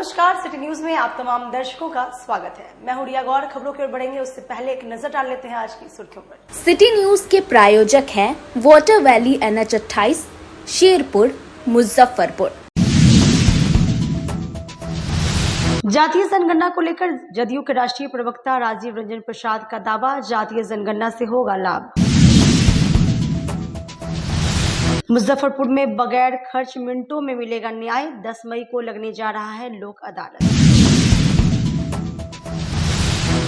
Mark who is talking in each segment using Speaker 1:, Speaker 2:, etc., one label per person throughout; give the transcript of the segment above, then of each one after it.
Speaker 1: नमस्कार, city news में आप तमाम दर्शकों का स्वागत है। मैं हूं रिया गौर। खबरों की ओर बढ़ेंगे उससे पहले एक नजर डाल लेते हैं आज की सुर्खियों पर।
Speaker 2: सिटी न्यूज के प्रायोजक हैं water valley NH 28, Sherpur, Muzaffarpur.
Speaker 1: जातीय जनगणना को लेकर जदयू के राष्ट्रीय प्रवक्ता राजीव रंजन प्रसाद का दावा, जातीय जनगणना से होगा लाभ। मुजफ्फरपुर में बगैर खर्च मिनटों में मिलेगा न्याय, 10 मई को लगने जा रहा है लोक अदालत।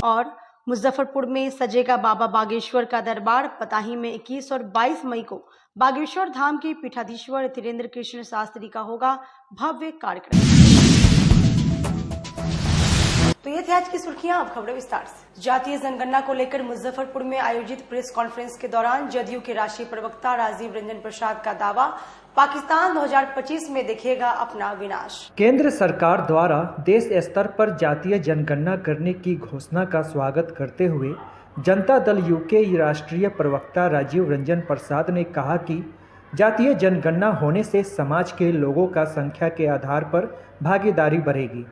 Speaker 1: और मुजफ्फरपुर में सजेगा बाबा बागेश्वर का दरबार, पताही में 21 और 22 मई को बागेश्वर धाम के पीठाधीश्वर धीरेन्द्र कृष्ण शास्त्री का होगा भव्य कार्यक्रम। तो ये थी आज की सुर्खियां, अब खबरें विस्तार से। जातीय जनगणना को लेकर मुजफ्फरपुर में आयोजित प्रेस कॉन्फ्रेंस के दौरान जदयू के राष्ट्रीय प्रवक्ता राजीव रंजन प्रसाद का दावा, पाकिस्तान 2025 में देखेगा अपना विनाश।
Speaker 3: केंद्र सरकार द्वारा देश स्तर पर जातीय जनगणना करने की घोषणा का स्वागत करते हुए जनता दल यू के राष्ट्रीय प्रवक्ता राजीव रंजन प्रसाद ने कहा कि जातीय जनगणना होने से समाज के लोगों का संख्या के आधार पर भागीदारी बढ़ेगी।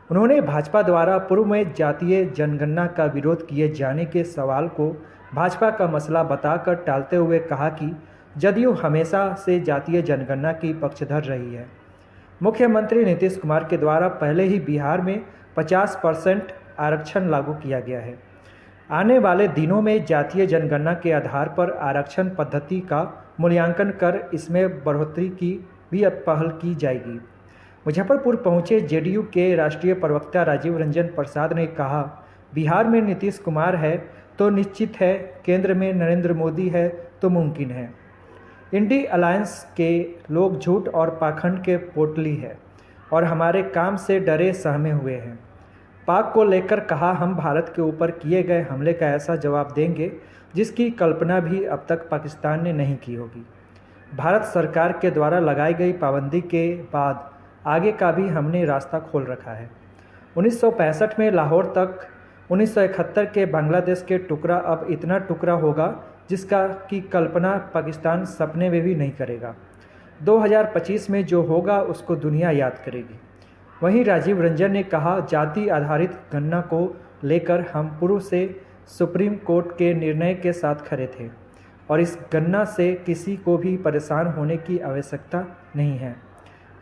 Speaker 3: उन्होंने भाजपा द्वारा पूर्व में जातीय जनगणना का विरोध किए जाने के सवाल को भाजपा का मसला बताकर टालते हुए कहा कि जदयू हमेशा से जातीय जनगणना की पक्षधर रही है। मुख्यमंत्री नीतीश कुमार के द्वारा पहले ही बिहार में 50% आरक्षण लागू किया गया है। आने वाले दिनों में जातीय जनगणना के आधार पर आरक्षण पद्धति का मूल्यांकन कर इसमें बढ़ोतरी की भी पहल की जाएगी। मुजफ्फरपुर पहुंचे जेडीयू के राष्ट्रीय प्रवक्ता राजीव रंजन प्रसाद ने कहा, बिहार में नीतीश कुमार है तो निश्चित है, केंद्र में नरेंद्र मोदी है तो मुमकिन है। इंडी अलायंस के लोग झूठ और पाखंड के पोटली है और हमारे काम से डरे सहमे हुए हैं। पाक को लेकर कहा, हम भारत के ऊपर किए गए हमले का ऐसा जवाब देंगे जिसकी कल्पना भी अब तक पाकिस्तान ने नहीं की होगी। भारत सरकार के द्वारा लगाई गई पाबंदी के बाद आगे का भी हमने रास्ता खोल रखा है। 1965 में लाहौर तक, 1971 के बांग्लादेश के टुकड़ा अब इतना टुकड़ा होगा जिसका की कल्पना पाकिस्तान सपने में भी नहीं करेगा। 2025 में जो होगा उसको दुनिया याद करेगी। वहीं राजीव रंजन ने कहा, जाति आधारित गणना को लेकर हम पूर्व से सुप्रीम कोर्ट के निर्णय के साथ खड़े थे और इस गणना से किसी को भी परेशान होने की आवश्यकता नहीं है।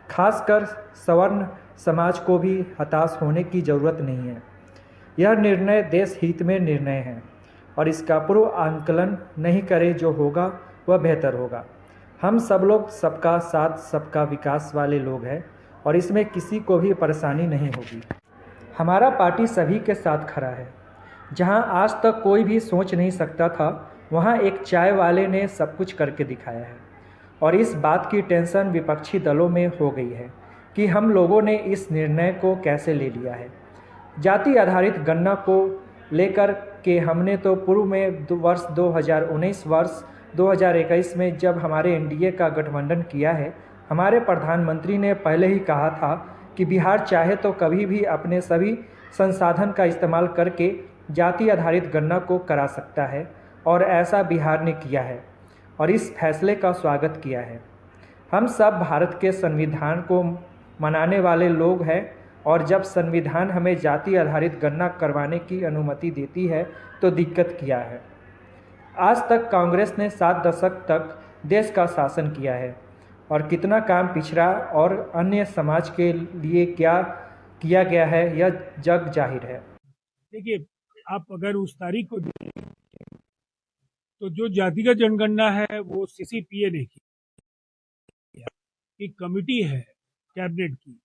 Speaker 3: खासकर सवर्ण समाज को भी हताश होने की ज़रूरत नहीं है। यह निर्णय देश हित में निर्णय है और इसका पूर्व आंकलन नहीं करे जो होगा वह बेहतर होगा। हम सब लोग सबका साथ सबका विकास वाले लोग हैं और इसमें किसी को भी परेशानी नहीं होगी। हमारा पार्टी सभी के साथ खड़ा है। जहां आज तक कोई भी सोच नहीं सकता था, वहां एक चाय वाले ने सब कुछ करके दिखाया है और इस बात की टेंशन विपक्षी दलों में हो गई है कि हम लोगों ने इस निर्णय को कैसे ले लिया है। जाति आधारित गणना को लेकर के हमने तो पूर्व में वर्ष 2019 वर्ष 2021 में जब हमारे एनडीए का गठबंधन किया है, हमारे प्रधानमंत्री ने पहले ही कहा था कि बिहार चाहे तो कभी भी अपने सभी संसाधन का इस्तेमाल करके जाति आधारित गणना को करा सकता है और ऐसा बिहार ने किया है और इस फैसले का स्वागत किया है। हम सब भारत के संविधान को मनाने वाले लोग हैं और जब संविधान हमें जाति आधारित गणना करवाने की अनुमति देती है तो दिक्कत क्या है। आज तक कांग्रेस ने 7 दशक तक देश का शासन किया है और कितना काम पिछड़ा और अन्य समाज के लिए क्या किया गया है यह जग जाहिर है।
Speaker 4: देखिए, आप अगर उस तारीख को तो जो जातिगत जनगणना है वो सीसीपीए ने किया, एक कमिटी है कैबिनेट की,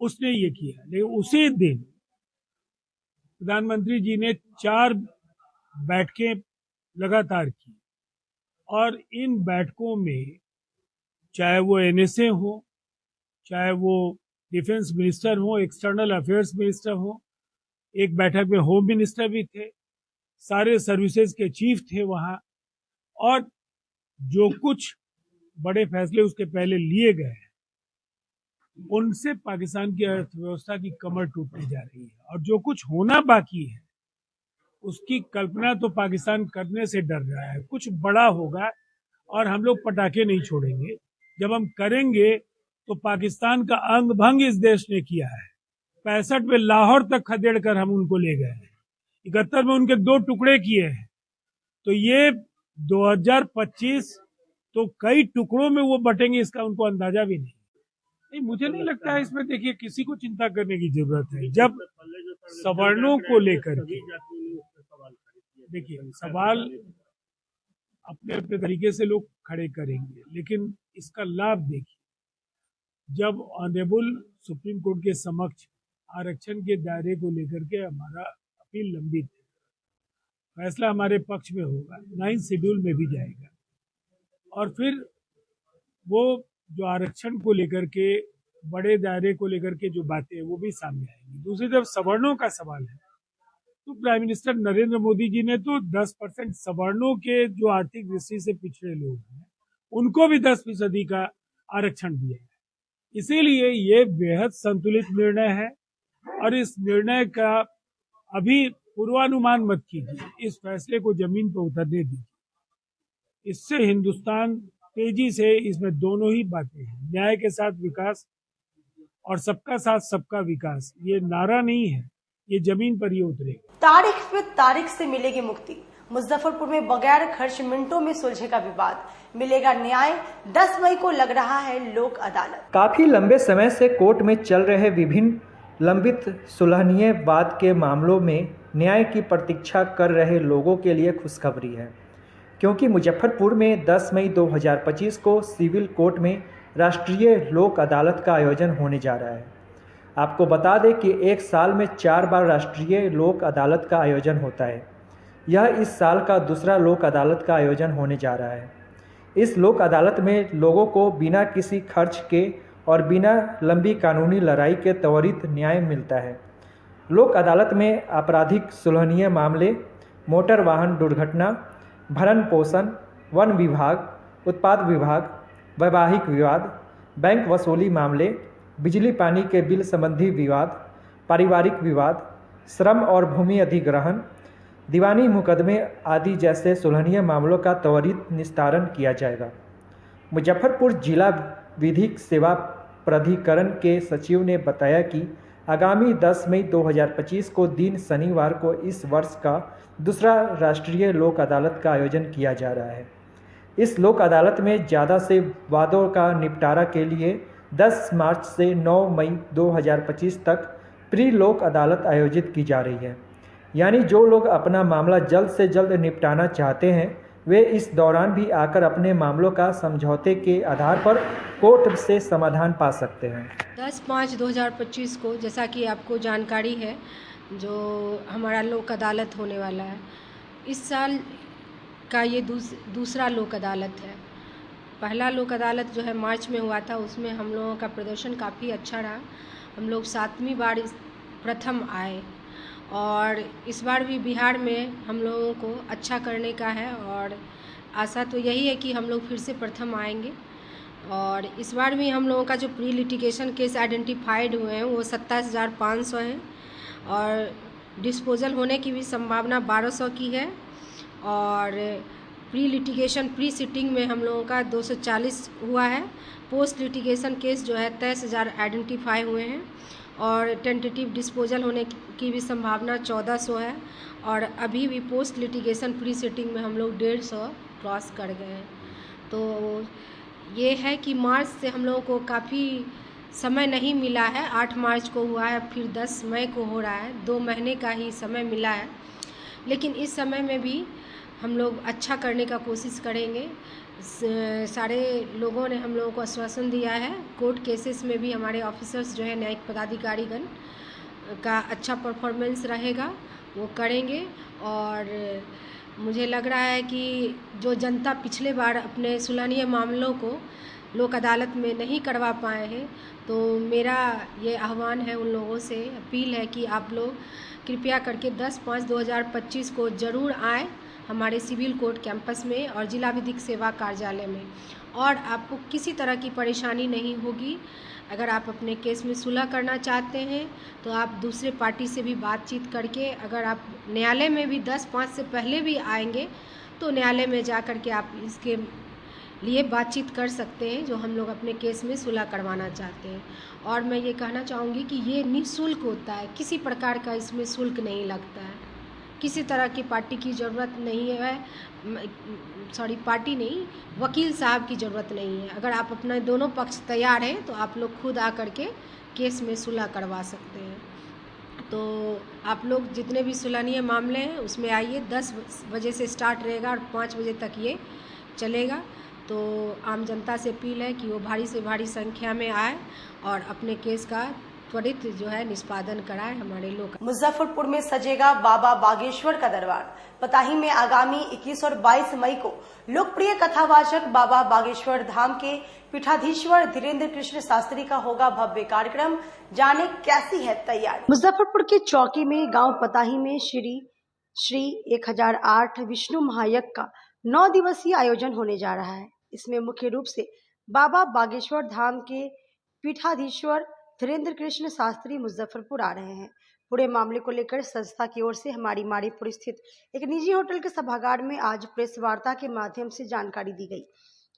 Speaker 4: उसने ये किया। लेकिन उसी दिन प्रधानमंत्री जी ने 4 बैठकें लगातार की और इन बैठकों में चाहे वो एनएसए हो, चाहे वो डिफेंस मिनिस्टर हो, एक्सटर्नल अफेयर्स मिनिस्टर हो, एक बैठक में होम मिनिस्टर भी थे, सारे सर्विसेज के चीफ थे वहां, और जो कुछ बड़े फैसले उसके पहले लिए गए उनसे पाकिस्तान की अर्थव्यवस्था की कमर टूटने जा रही है और जो कुछ होना बाकी है उसकी कल्पना तो पाकिस्तान करने से डर रहा है। कुछ बड़ा होगा और हम लोग पटाखे नहीं छोड़ेंगे। जब हम करेंगे तो पाकिस्तान का अंग भंग इस देश ने किया है 65 में लाहौर तक खदेड़ कर हम उनको ले गए हैं। 71 में उनके 2 टुकड़े किए हैं। तो ये 2025 तो कई टुकड़ों में वो बटेंगे, इसका उनको अंदाजा भी नहीं। मुझे नहीं लगता है इसमें, देखिए, किसी को चिंता करने की जरूरत है। जब सवर्णों को लेकर के, देखिए, सवाल अपने अपने तरीके से लोग खड़े करेंगे, लेकिन इसका लाभ देखिए, जब ऑनरेबल सुप्रीम कोर्ट के समक्ष आरक्षण के दायरे को लेकर के हमारा अपील लंबित है, फैसला हमारे पक्ष में होगा, 9 शेड्यूल में भी जाएगा, और फिर वो जो आरक्षण को लेकर के, बड़े दायरे को लेकर के जो बातें हैं वो भी सामने आएंगी। दूसरी तरफ सवर्णों का सवाल है, तो प्राइम मिनिस्टर नरेंद्र मोदी जी ने तो 10% सवर्णों के जो आर्थिक दृष्टि से पिछड़े लोग हैं उनको भी 10% का आरक्षण दिया है। इसीलिए ये बेहद संतुलित निर्णय है, और इस निर्णय का अभी पूर्वानुमान मत कीजिए, इस फैसले को जमीन पर उतरने दीजिए। इससे हिंदुस्तान तेजी से, इसमें दोनों ही बातें हैं, न्याय के साथ विकास और सबका साथ सबका विकास, ये नारा नहीं है, ये जमीन पर ही उतरेगा।
Speaker 1: तारीख पे तारीख से मिलेगी मुक्ति। मुजफ्फरपुर में बगैर खर्च मिनटों में सुलझेगा विवाद, मिलेगा न्याय। 10 मई को लग रहा है लोक अदालत।
Speaker 3: काफी लंबे समय से कोर्ट में चल रहे विभिन्न लंबित सुलहनीय वाद के मामलों में न्याय की प्रतीक्षा कर रहे लोगों के लिए खुशखबरी है, क्योंकि मुजफ्फरपुर में 10 मई 2025 को सिविल कोर्ट में राष्ट्रीय लोक अदालत का आयोजन होने जा रहा है। आपको बता दें कि एक साल में 4 बार राष्ट्रीय लोक अदालत का आयोजन होता है। यह इस साल का दूसरा लोक अदालत का आयोजन होने जा रहा है। इस लोक अदालत में लोगों को बिना किसी खर्च के और बिना लंबी कानूनी लड़ाई के त्वरित न्याय मिलता है। लोक अदालत में आपराधिक सुलहनीय मामले, मोटर वाहन दुर्घटना, भरण पोषण, वन विभाग, उत्पाद विभाग, वैवाहिक विवाद, बैंक वसूली मामले, बिजली पानी के बिल संबंधी विवाद, पारिवारिक विवाद, श्रम और भूमि अधिग्रहण, दीवानी मुकदमे आदि जैसे सुलहनीय मामलों का त्वरित निस्तारण किया जाएगा। मुजफ्फरपुर जिला विधिक सेवा प्राधिकरण के सचिव ने बताया कि आगामी 10 मई 2025 को दिन शनिवार को इस वर्ष का दूसरा राष्ट्रीय लोक अदालत का आयोजन किया जा रहा है। इस लोक अदालत में ज़्यादा से वादों का निपटारा के लिए 10 मार्च से 9 मई 2025 तक प्री लोक अदालत आयोजित की जा रही है। यानी जो लोग अपना मामला जल्द से जल्द निपटाना चाहते हैं वे इस दौरान भी आकर अपने मामलों का समझौते के आधार पर कोर्ट से समाधान पा सकते हैं।
Speaker 5: 10/5/2025 को, जैसा कि आपको जानकारी है, जो हमारा लोक अदालत होने वाला है, इस साल का ये दूसरा लोक अदालत है। पहला लोक अदालत जो है मार्च में हुआ था, उसमें हम लोगों का प्रदर्शन काफ़ी अच्छा रहा। हम लोग 7वीं बार प्रथम आए, और इस बार भी बिहार में हम लोगों को अच्छा करने का है, और आशा तो यही है कि हम लोग फिर से प्रथम आएंगे। और इस बार भी हम लोगों का जो प्री लिटिगेशन केस आइडेंटिफाइड हुए हैं वो 27,500 हैं, और डिस्पोजल होने की भी संभावना 1200 की है। और प्री लिटिगेशन प्री सिटिंग में हम लोगों का 240 हुआ है। पोस्ट लिटिगेशन केस जो है 23,000 आइडेंटिफाई हुए हैं, और टेंटेटिव डिस्पोजल होने की भी संभावना 1400 है। और अभी भी पोस्ट लिटिगेशन प्री सिटिंग में हम लोग 150 क्रॉस कर गए हैं। तो ये है कि मार्च से हम लोगों को काफ़ी समय नहीं मिला है। 8 मार्च को हुआ है, फिर 10 मई को हो रहा है, 2 महीने का ही समय मिला है। लेकिन इस समय में भी हम लोग अच्छा करने का कोशिश करेंगे। सारे लोगों ने हम लोगों को आश्वासन दिया है। कोर्ट केसेस में भी हमारे ऑफिसर्स जो है, न्यायिक पदाधिकारीगण का अच्छा परफॉर्मेंस रहेगा, वो करेंगे। और मुझे लग रहा है कि जो जनता पिछले बार अपने सुलहनीय मामलों को लोक अदालत में नहीं करवा पाए हैं, तो मेरा ये आह्वान है, उन लोगों से अपील है कि आप लोग कृपया करके 10/5/2025 को ज़रूर आएँ हमारे सिविल कोर्ट कैंपस में और जिला विधिक सेवा कार्यालय में। और आपको किसी तरह की परेशानी नहीं होगी। अगर आप अपने केस में सुलह करना चाहते हैं तो आप दूसरे पार्टी से भी बातचीत करके, अगर आप न्यायालय में भी 10/5 से पहले भी आएंगे तो न्यायालय में जा कर के आप इसके लिए बातचीत कर सकते हैं, जो हम लोग अपने केस में सुलह करवाना चाहते हैं। और मैं ये कहना चाहूँगी कि ये निःशुल्क होता है, किसी प्रकार का इसमें शुल्क नहीं लगता है, किसी तरह की पार्टी की ज़रूरत नहीं है, पार्टी नहीं, वकील साहब की ज़रूरत नहीं है। अगर आप अपना दोनों पक्ष तैयार हैं तो आप लोग खुद आकर के केस में सुलह करवा सकते हैं। तो आप लोग जितने भी सुलहनीय मामले हैं उसमें आइए, 10 बजे से स्टार्ट रहेगा और 5 बजे तक ये चलेगा। तो आम जनता से अपील है कि वो भारी से भारी संख्या में आए और अपने केस का त्वरित जो है निष्पादन कराए हमारे लोग।
Speaker 1: मुजफ्फरपुर में सजेगा बाबा बागेश्वर का दरबार। पताही में आगामी 21 और 22 मई को लोकप्रिय कथावाचक बाबा बागेश्वर धाम के पीठाधीश्वर धीरेन्द्र कृष्ण शास्त्री का होगा भव्य कार्यक्रम। जाने कैसी है तैयारी। मुजफ्फरपुर के चौकी में गांव पताही में श्री 1008 विष्णु महायज्ञ का 9 दिवसीय आयोजन होने जा रहा है। इसमें मुख्य रूप से बाबा बागेश्वर धाम के पीठाधीश्वर धीरेन्द्र कृष्ण शास्त्री मुजफ्फरपुर आ रहे हैं। पूरे मामले को लेकर संस्था की ओर से हमारी माड़ीपुर स्थित एक निजी होटल के सभागार में आज प्रेस वार्ता के माध्यम से जानकारी दी गई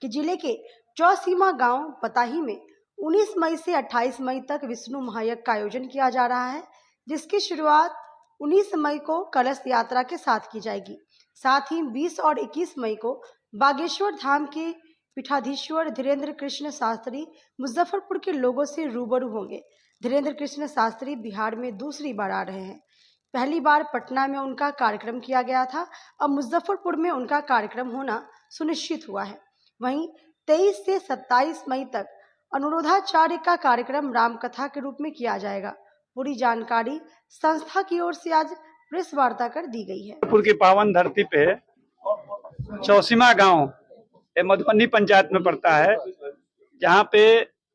Speaker 1: कि जिले के चौसीमा गांव पताही में 19 मई से 28 मई तक विष्णु महायज्ञ का आयोजन किया जा रहा है, जिसकी शुरुआत 19 मई को कलश यात्रा के साथ की जाएगी। साथ ही 20 और 21 मई को बागेश्वर धाम के पीठाधीश्वर धीरेन्द्र कृष्ण शास्त्री मुजफ्फरपुर के लोगों से रूबरू होंगे। धीरेन्द्र कृष्ण शास्त्री बिहार में दूसरी बार आ रहे हैं। पहली बार पटना में उनका कार्यक्रम किया गया था, अब मुजफ्फरपुर में उनका कार्यक्रम होना सुनिश्चित हुआ है। वहीं 23 से 27 मई तक अनुरोधाचार्य का कार्यक्रम रामकथा के रूप में किया जाएगा। पूरी जानकारी संस्था की ओर से आज प्रेस वार्ता कर दी गई है।
Speaker 6: मुजफ्फरपुर की पावन धरती पे चौसीमा गांव मधुबनी पंचायत में पड़ता है, जहां पे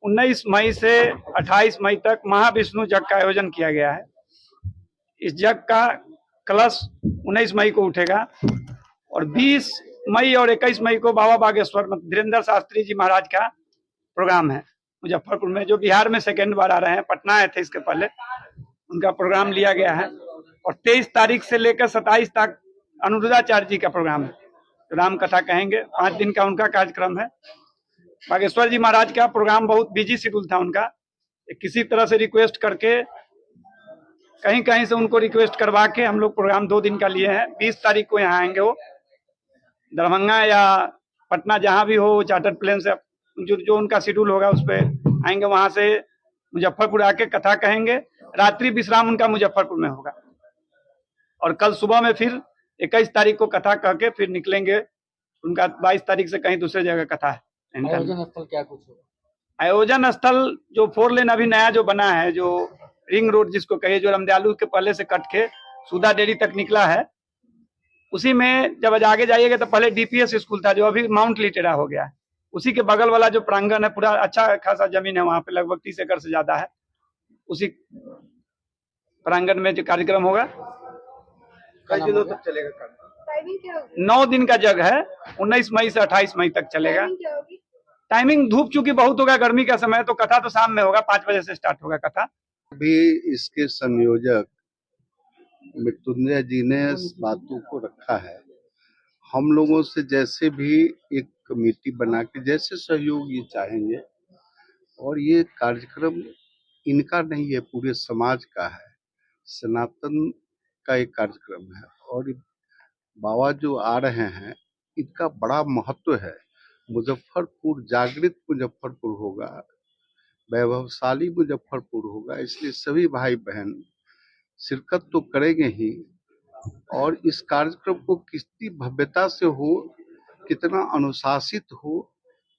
Speaker 6: 19 मई से 28 मई तक महाविष्णु यज्ञ का आयोजन किया गया है। इस यज्ञ का कलश 19 मई को उठेगा और 20 मई और 21 मई को बाबा बागेश्वर धीरेन्द्र शास्त्री जी महाराज का प्रोग्राम है मुजफ्फरपुर में, जो बिहार में सेकेंड बार आ रहे हैं। पटना आए थे इसके पहले, उनका प्रोग्राम लिया गया है। और 23 तारीख से लेकर 27 तक अनुरुद्धाचार्य जी का प्रोग्राम है, राम कथा कहेंगे। 5 दिन का उनका कार्यक्रम है। बागेश्वर जी महाराज का प्रोग्राम बहुत बिजी शेड्यूल था उनका, किसी तरह से रिक्वेस्ट करके कहीं से उनको रिक्वेस्ट करवा के हम लोग प्रोग्राम 2 दिन का लिए हैं। 20 तारीख को यहाँ आएंगे, वो दरभंगा या पटना जहाँ भी हो, चार्टर्ड प्लेन से जो उनका शेड्यूल होगा उस पर आएंगे। वहां से मुजफ्फरपुर आके कथा कहेंगे। रात्रि विश्राम उनका मुजफ्फरपुर में होगा और कल सुबह में फिर 21 तारीख को कथा कह के फिर निकलेंगे। उनका 22 तारीख से कहीं दूसरे जगह कथा है।
Speaker 7: आयोजन स्थल क्या कुछ होगा?
Speaker 6: आयोजन स्थल जो 4 लेन अभी नया जो बना है, जो रिंग रोड जिसको कहिए, जो रामदयालु के पहले से कट के सुधा डेयरी तक निकला है, उसी में जब आगे जाइएगा तो पहले डीपीएस स्कूल था, जो अभी माउंट लिटेरा हो गया है। उसी के बगल वाला जो प्रांगण है, पूरा अच्छा खासा जमीन है, वहां पे लगभग 30 एकड़ से ज्यादा है। उसी प्रांगण में जो कार्यक्रम होगा,
Speaker 7: कई दिनों तक चलेगा?
Speaker 6: 9 दिन का जग है, 19 मई से 28 मई तक चलेगा। टाइमिंग धूप चूंकि बहुत होगा, गर्मी का समय, तो कथा तो शाम में होगा, 5 बजे से स्टार्ट होगा कथा।
Speaker 8: अभी इसके संयोजक मृत्युंजय जी ने बातों को रखा है। हम लोगों से जैसे भी एक कमेटी बना के जैसे सहयोग ये चाहेंगे, और ये कार्यक्रम इनका नहीं है, पूरे समाज का है, सनातन का एक कार्यक्रम है। और बाबा जो आ रहे हैं, इनका बड़ा महत्व है। मुजफ्फरपुर जागृत मुजफ्फरपुर होगा, वैभवशाली मुजफ्फरपुर होगा, इसलिए सभी भाई बहन शिरकत तो करेंगे ही। और इस कार्यक्रम को कितनी भव्यता से हो, कितना अनुशासित हो,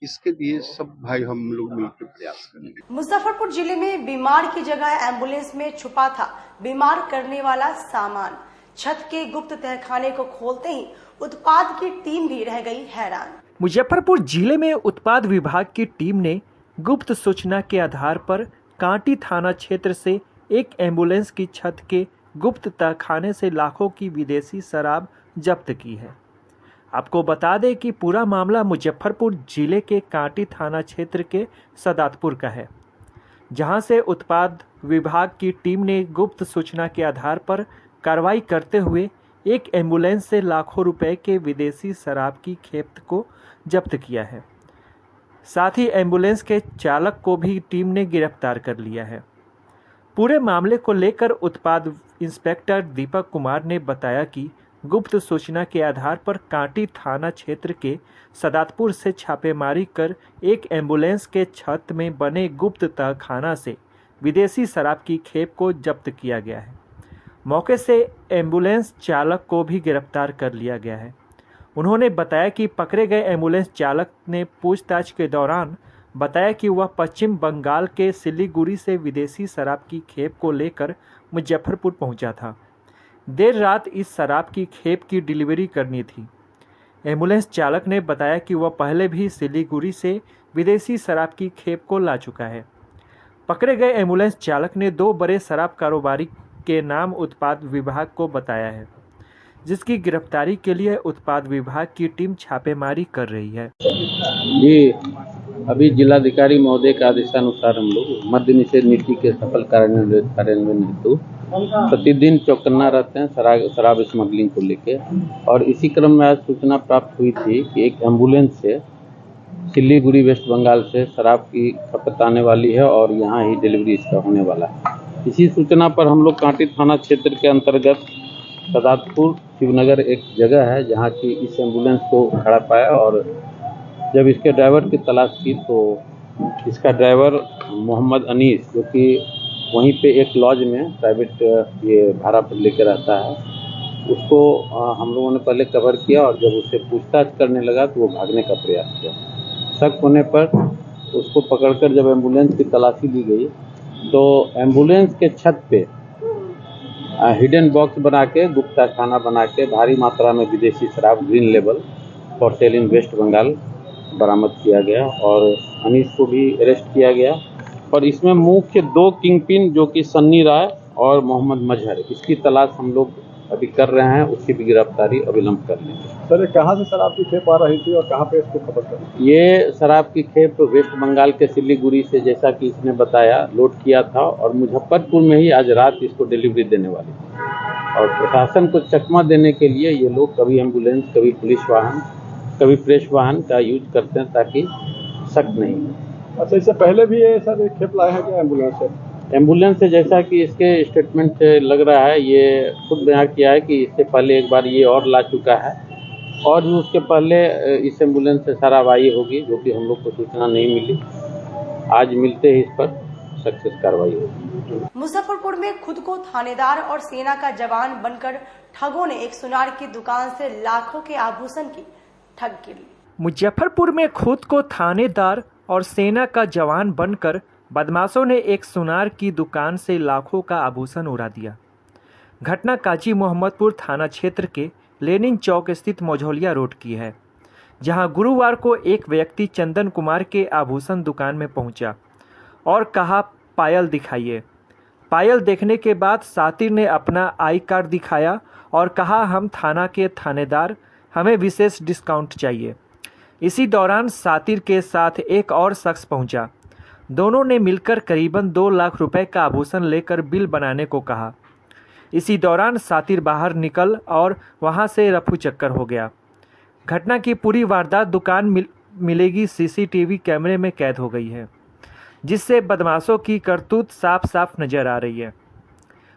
Speaker 8: इसके लिए सब भाई हम लोग मिलकर प्रयास करेंगे।
Speaker 1: मुजफ्फरपुर जिले में बीमार की जगह एम्बुलेंस में छुपा था बीमार करने वाला सामान। छत के गुप्त तहखाने को खोलते ही उत्पाद की टीम भी रह गई हैरान।
Speaker 3: मुजफ्फरपुर जिले में उत्पाद विभाग की टीम ने गुप्त सूचना के आधार पर कांटी थाना क्षेत्र से एक एम्बुलेंस की छत के गुप्त तहखाने से लाखों की विदेशी शराब जब्त की है। आपको बता दें कि पूरा मामला मुजफ्फरपुर जिले के कांटी थाना क्षेत्र के सदातपुर का है, जहां से उत्पाद विभाग की टीम ने गुप्त सूचना के आधार पर कार्रवाई करते हुए एक एम्बुलेंस से लाखों रुपए के विदेशी शराब की खेप को जब्त किया है। साथ ही एम्बुलेंस के चालक को भी टीम ने गिरफ्तार कर लिया है। पूरे मामले को लेकर उत्पाद इंस्पेक्टर दीपक कुमार ने बताया कि गुप्त सूचना के आधार पर कांटी थाना क्षेत्र के सदातपुर से छापेमारी कर एक एम्बुलेंस के छत में बने गुप्त तहखाना से विदेशी शराब की खेप को जब्त किया गया है। मौके से एम्बुलेंस चालक को भी गिरफ्तार कर लिया गया है। उन्होंने बताया कि पकड़े गए एम्बुलेंस चालक ने पूछताछ के दौरान बताया कि वह पश्चिम बंगाल के सिलीगुड़ी से विदेशी शराब की खेप को लेकर मुजफ्फरपुर पहुंचा था। देर रात इस शराब की खेप की डिलीवरी करनी थी। एम्बुलेंस चालक ने बताया कि वह पहले भी सिलीगुड़ी से विदेशी शराब की खेप को ला चुका है। पकड़े गए एम्बुलेंस चालक ने 2 बड़े शराब कारोबारी के नाम उत्पाद विभाग को बताया है, जिसकी गिरफ्तारी के लिए उत्पाद विभाग की टीम छापेमारी कर रही है।
Speaker 9: जी, अभी जिलाधिकारी महोदय के आदेशानुसार हम लोग मद्य निषेध नीति के सफल कार्यान्वयन हेतु प्रतिदिन चौकन्ना रहते हैं शराब स्मगलिंग को लेके। और इसी क्रम में आज सूचना प्राप्त हुई थी कि एक एम्बुलेंस से सिलीगुड़ी वेस्ट बंगाल से शराब की खपत आने वाली है और यहाँ ही डिलीवरी इसका होने वाला है। इसी सूचना पर हम लोग कांटी थाना क्षेत्र के अंतर्गत सदातपुर शिवनगर एक जगह है जहाँ की इस एम्बुलेंस को खड़ा पाया और जब इसके ड्राइवर की तलाश की तो इसका ड्राइवर मोहम्मद अनीस, जो कि वहीं पे एक लॉज में प्राइवेट ये भाड़ा पर लेके रहता है, उसको हम लोगों ने पहले कवर किया और जब उससे पूछताछ करने लगा तो वो भागने का प्रयास किया। शक होने पर उसको पकड़कर जब एम्बुलेंस की तलाशी ली गई तो एम्बुलेंस के छत पे हिडन बॉक्स बना के गुप्ता खाना बना के भारी मात्रा में विदेशी शराब green label for sale in West Bengal बरामद किया गया और अनीस को भी अरेस्ट किया गया। और इसमें मुख्य 2 किंगपिन जो कि सन्नी राय और मोहम्मद मजहर, इसकी तलाश हम लोग अभी कर रहे हैं, उसकी भी गिरफ्तारी अविलंब कर लेंगे।
Speaker 7: सर, कहाँ से शराब की खेप आ रही थी और कहाँ पे इसको खपत कर?
Speaker 9: ये शराब की खेप वेस्ट बंगाल के सिलीगुड़ी से, जैसा कि इसने बताया, लोड किया था और मुजफ्फरपुर में ही आज रात इसको डिलीवरी देने वाली थी। और प्रशासन को चकमा देने के लिए ये लोग कभी एम्बुलेंस, कभी पुलिस वाहन, कभी प्रेस वाहन का यूज करते हैं ताकि शक नहीं हो।
Speaker 7: अच्छा, इससे पहले भी ये सर खेप लाए हैं क्या एम्बुलेंस से?
Speaker 9: एम्बुलेंस से जैसा कि इसके स्टेटमेंट से लग रहा है, ये खुद बयान किया है कि इससे पहले एक बार ये और ला चुका है और भी उसके पहले इस एम्बुलेंस से शराब आई होगी, जो कि हम लोग को सूचना नहीं मिली। आज मिलते ही इस पर सक्सेस कार्रवाई होगी।
Speaker 1: मुजफ्फरपुर में खुद को थानेदार और सेना का जवान बनकर ठगों ने एक सुनार की दुकान से लाखों के आभूषण की ठग की ली।
Speaker 3: मुजफ्फरपुर में खुद को थानेदार और सेना का जवान बनकर बदमाशों ने एक सुनार की दुकान से लाखों का आभूषण उड़ा दिया। घटना काजी मोहम्मदपुर थाना क्षेत्र के लेनिन चौक स्थित मझौलिया रोड की है, जहां गुरुवार को एक व्यक्ति चंदन कुमार के आभूषण दुकान में पहुंचा और कहा, पायल दिखाइए। पायल देखने के बाद सातिर ने अपना आई कार्ड दिखाया और कहा, हम थाना के थानेदार, हमें विशेष डिस्काउंट चाहिए। इसी दौरान सातिर के साथ एक और शख्स पहुंचा। दोनों ने मिलकर करीबन 2 लाख रुपए का आभूषण लेकर बिल बनाने को कहा। इसी दौरान सातिर बाहर निकल और वहां से रफू चक्कर हो गया। घटना की पूरी वारदात दुकान मिलेगी सीसीटीवी कैमरे में कैद हो गई है, जिससे बदमाशों की करतूत साफ साफ नजर आ रही है।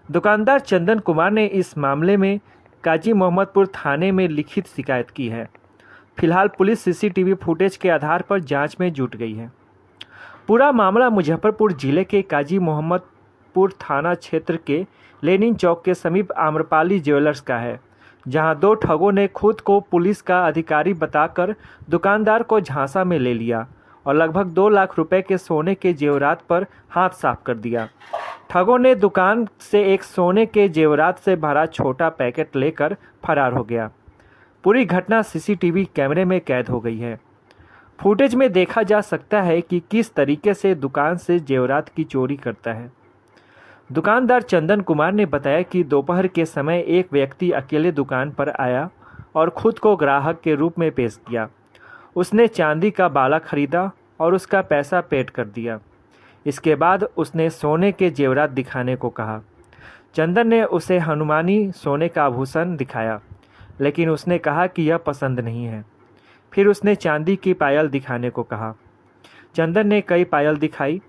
Speaker 3: दुकानदार चंदन कुमार ने इस मामले में काजी मोहम्मदपुर थाने में लिखित शिकायत की है। फिलहाल पुलिस सीसीटीवी फुटेज के आधार पर जांच में जुट गई है। पूरा मामला मुजफ्फरपुर जिले के काजी मोहम्मदपुर थाना क्षेत्र के लेनिन चौक के समीप आम्रपाली ज्वेलर्स का है, जहां 2 ठगों ने खुद को पुलिस का अधिकारी बताकर दुकानदार को झांसा में ले लिया और लगभग 2 लाख रुपए के सोने के जेवरात पर हाथ साफ कर दिया। ठगों ने दुकान से एक सोने के जेवरात से भरा छोटा पैकेट लेकर फरार हो गया। पूरी घटना सीसीटीवी कैमरे में कैद हो गई है। फुटेज में देखा जा सकता है कि किस तरीके से दुकान से जेवरात की चोरी करता है। दुकानदार चंदन कुमार ने बताया कि दोपहर के समय एक व्यक्ति अकेले दुकान पर आया और खुद को ग्राहक के रूप में पेश किया। उसने चांदी का बाला खरीदा और उसका पैसा पेड कर दिया। इसके बाद उसने सोने के जेवरात दिखाने को कहा। चंदन ने उसे हनुमानी सोने का आभूषण दिखाया, लेकिन उसने कहा कि यह पसंद नहीं है। फिर उसने चांदी की पायल दिखाने को कहा। चंदन ने कई पायल दिखाई,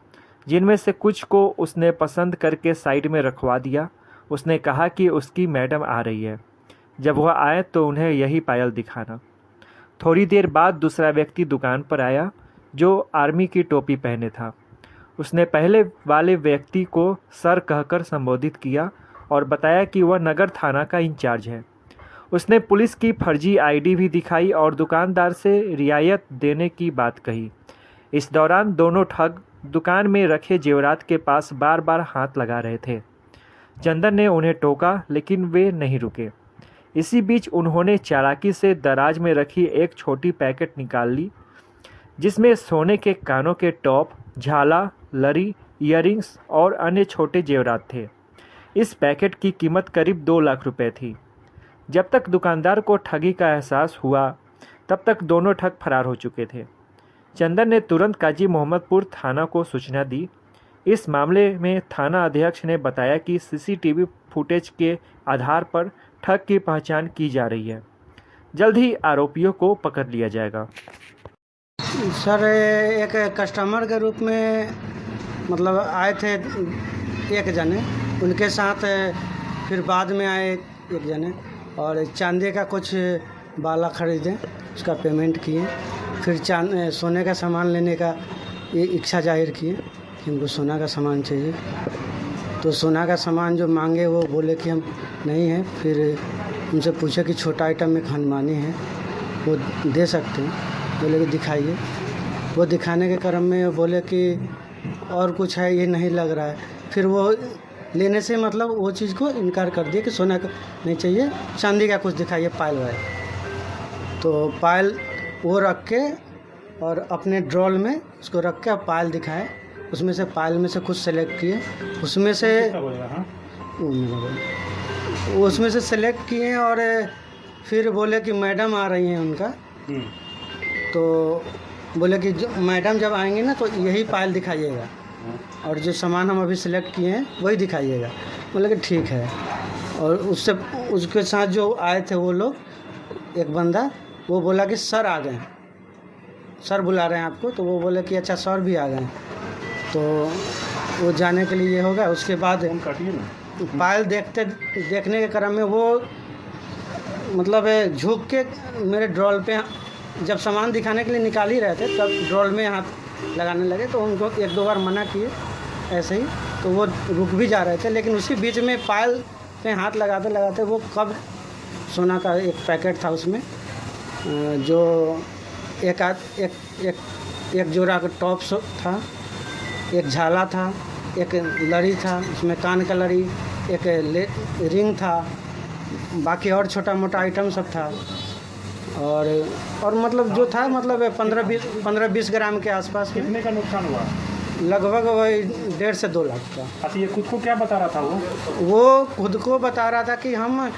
Speaker 3: जिनमें से कुछ को उसने पसंद करके साइड में रखवा दिया। उसने कहा कि उसकी मैडम आ रही है, जब वह आए तो उन्हें यही पायल दिखाना। थोड़ी देर बाद दूसरा व्यक्ति दुकान पर आया जो आर्मी की टोपी पहने था। उसने पहले वाले व्यक्ति को सर कहकर संबोधित किया और बताया कि वह नगर थाना का इंचार्ज है। उसने पुलिस की फर्जी आईडी भी दिखाई और दुकानदार से रियायत देने की बात कही। इस दौरान दोनों ठग दुकान में रखे जेवरात के पास बार बार हाथ लगा रहे थे। चंदन ने उन्हें टोका, लेकिन वे नहीं रुके। इसी बीच उन्होंने चालाकी से दराज में रखी एक छोटी पैकेट निकाल ली, जिसमें सोने के कानों के टॉप, झाला, लरी, इयररिंग्स और अन्य छोटे जेवरात थे। इस पैकेट की कीमत करीब 2 लाख रुपए थी। जब तक दुकानदार को ठगी का एहसास हुआ, तब तक दोनों ठग फरार हो चुके थे। चंदन ने तुरंत काजी मोहम्मदपुर थाना को सूचना दी। इस मामले में थाना अध्यक्ष ने बताया कि सीसीटीवी फुटेज के आधार पर ठग की पहचान की जा रही है। जल्द ही आरोपियों को पकड़ लिया जाएगा।
Speaker 10: सर, एक कस्टमर के रूप में मतलब आए थे एक जने, उनके साथ फिर बाद में आए एक जने और चांदी का कुछ बाला खरीदे, उसका पेमेंट किए। फिर सोने का सामान लेने का ये इच्छा जाहिर किए कि हमको सोना का सामान चाहिए। तो सोना का सामान जो मांगे वो बोले कि हम नहीं है। फिर उनसे पूछा कि छोटा आइटम में खनमानी है, वो दे सकते हैं। बोले कि दिखाइए। वो दिखाने के क्रम में बोले कि और कुछ है, ये नहीं लग रहा है। फिर वो लेने से मतलब वो चीज़ को इनकार कर दिया कि सोना का नहीं चाहिए, चांदी का कुछ दिखाइए, पायल वायल। तो पायल वो रख के और अपने ड्रॉल में उसको रख के पायल दिखाए। उसमें से पायल में से कुछ सेलेक्ट किए, उसमें से सेलेक्ट किए और फिर बोले कि मैडम आ रही हैं उनका। तो बोले कि मैडम जब आएंगी ना तो यही पायल दिखाइएगा और जो सामान हम अभी सेलेक्ट किए हैं वही दिखाइएगा। बोले कि ठीक है। और उसके साथ जो आए थे वो लोग, एक बंदा, वो बोला कि सर आ गए, सर बुला रहे हैं आपको। तो वो बोले कि अच्छा सर भी आ गए। तो वो जाने के लिए हो गया। उसके बाद पायल देखने के क्रम में वो मतलब झुक के मेरे ड्रॉल पे, जब सामान दिखाने के लिए निकाल ही रहे थे तब ड्रॉल में हाथ लगाने लगे। तो उनको 1-2 बार मना किए ऐसे ही, तो वो रुक भी जा रहे थे। लेकिन उसी बीच में पायल पे हाथ लगाते लगाते वो कब सोना का एक पैकेट था, उसमें जो एक जोड़ा का टॉप था, एक झाला था, एक लड़ी था, उसमें कान का लड़ी, एक रिंग था, बाकी और छोटा मोटा आइटम सब था। और मतलब जो था मतलब 15-20 ग्राम के आसपास।
Speaker 7: कितने का नुकसान हुआ?
Speaker 10: लगभग वही 1.5 से 2 लाख का।
Speaker 7: अच्छा, ये खुद को क्या बता रहा था?
Speaker 10: वो खुद को बता रहा था कि हम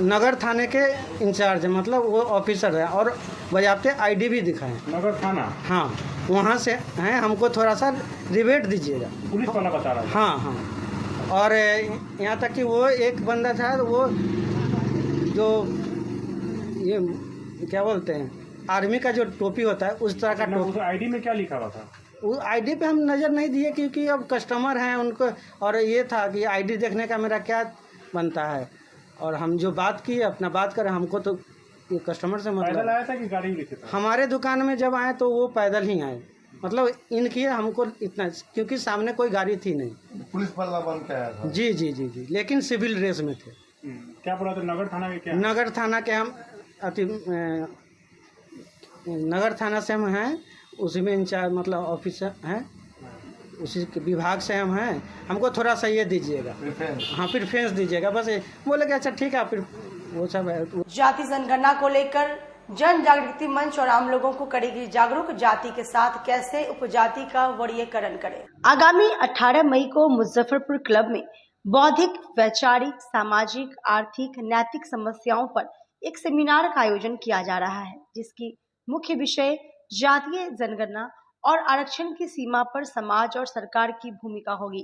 Speaker 10: नगर थाने के इंचार्ज हैं, मतलब वो ऑफिसर है और बजाते आईडी भी दिखाएं।
Speaker 7: नगर थाना?
Speaker 10: हाँ, वहाँ से हैं, हमको थोड़ा सा रिबेट दीजिएगा।
Speaker 7: पुलिस वाला बता रहा था?
Speaker 10: हाँ। और यहाँ तक कि वो एक बंदा था, वो जो ये क्या बोलते हैं, आर्मी का जो टोपी होता है उस तरह का टोपी।
Speaker 7: आईडी में क्या लिखा हुआ था?
Speaker 10: वो आईडी पे हम नज़र नहीं दिए क्योंकि अब कस्टमर हैं उनको, और ये था कि आईडी देखने का मेरा क्या बनता है। और हम जो बात की अपना बात करें, हमको तो ये कस्टमर से मतलब।
Speaker 7: पैदल आया था कि गाड़ी लेके था?
Speaker 10: हमारे दुकान में जब आए तो वो पैदल ही आए, मतलब इनकी हमको इतना, क्योंकि सामने कोई गाड़ी थी नहीं।
Speaker 11: पुलिस वाला बन के आया था?
Speaker 10: जी, लेकिन सिविल ड्रेस में थे।
Speaker 7: क्या बोला था? नगर थाना के क्या?
Speaker 10: नगर थाना के हम नगर थाना से हम हैं, उसी में इंचार्ज मतलब ऑफिसर हैं, उसी के विभाग से हम हैं। हमको थोड़ा सा ये दीजिएगा, हाँ प्रेफरेंस दीजिएगा बस। बोले कि अच्छा ठीक है। फिर वो सब है।
Speaker 1: जाति जनगणना को लेकर जन जागृति मंच और आम लोगों को करेगी जागरूक। जाति के साथ कैसे उपजाति का वर्गीकरण करें। आगामी 18 मई को मुजफ्फरपुर क्लब में बौद्धिक, वैचारिक, सामाजिक, आर्थिक, नैतिक समस्याओं पर एक सेमिनार का आयोजन किया जा रहा है, जिसकी मुख्य विषय जातीय जनगणना और आरक्षण की सीमा पर समाज और सरकार की भूमिका होगी।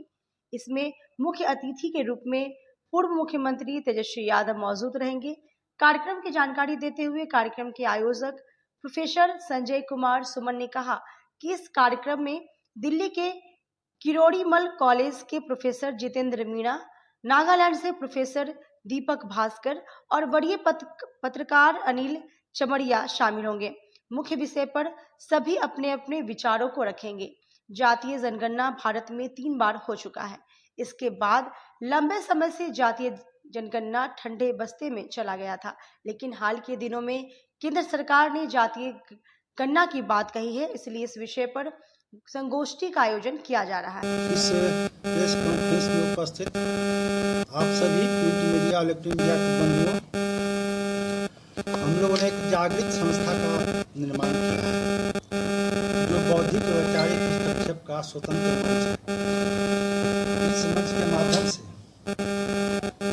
Speaker 1: इसमें मुख्य अतिथि के रूप में पूर्व मुख्यमंत्री तेजस्वी यादव मौजूद रहेंगे। कार्यक्रम की जानकारी देते हुए कार्यक्रम के आयोजक प्रोफेसर संजय कुमार सुमन ने कहा कि इस कार्यक्रम में दिल्ली के किरोड़ीमल कॉलेज के प्रोफेसर जितेंद्र मीणा, नागालैंड से प्रोफेसर दीपक भास्कर और वरीय पत्रकार अनिल चमड़िया शामिल होंगे। मुख्य विषय पर सभी अपने अपने विचारों को रखेंगे। जातीय जनगणना भारत में 3 बार हो चुका है। इसके बाद लंबे समय से जातीय जनगणना ठंडे बस्ते में चला गया था, लेकिन हाल के दिनों में केंद्र सरकार ने जातीय गणना की बात कही है, इसलिए इस विषय पर संगोष्ठी का आयोजन किया जा रहा है।
Speaker 11: इस प्रेस कॉन्फ्रेंस में उपस्थित आप सभी प्रिंट मीडिया, इलेक्ट्रॉनिक मीडिया के बंधुओं, हम लोगों ने एक जागृत संस्था का निर्माण किया है जो बौद्धिक और वैचारिक हस्तक्षेप का स्वतंत्र मंच है। इस मंच के माध्यम से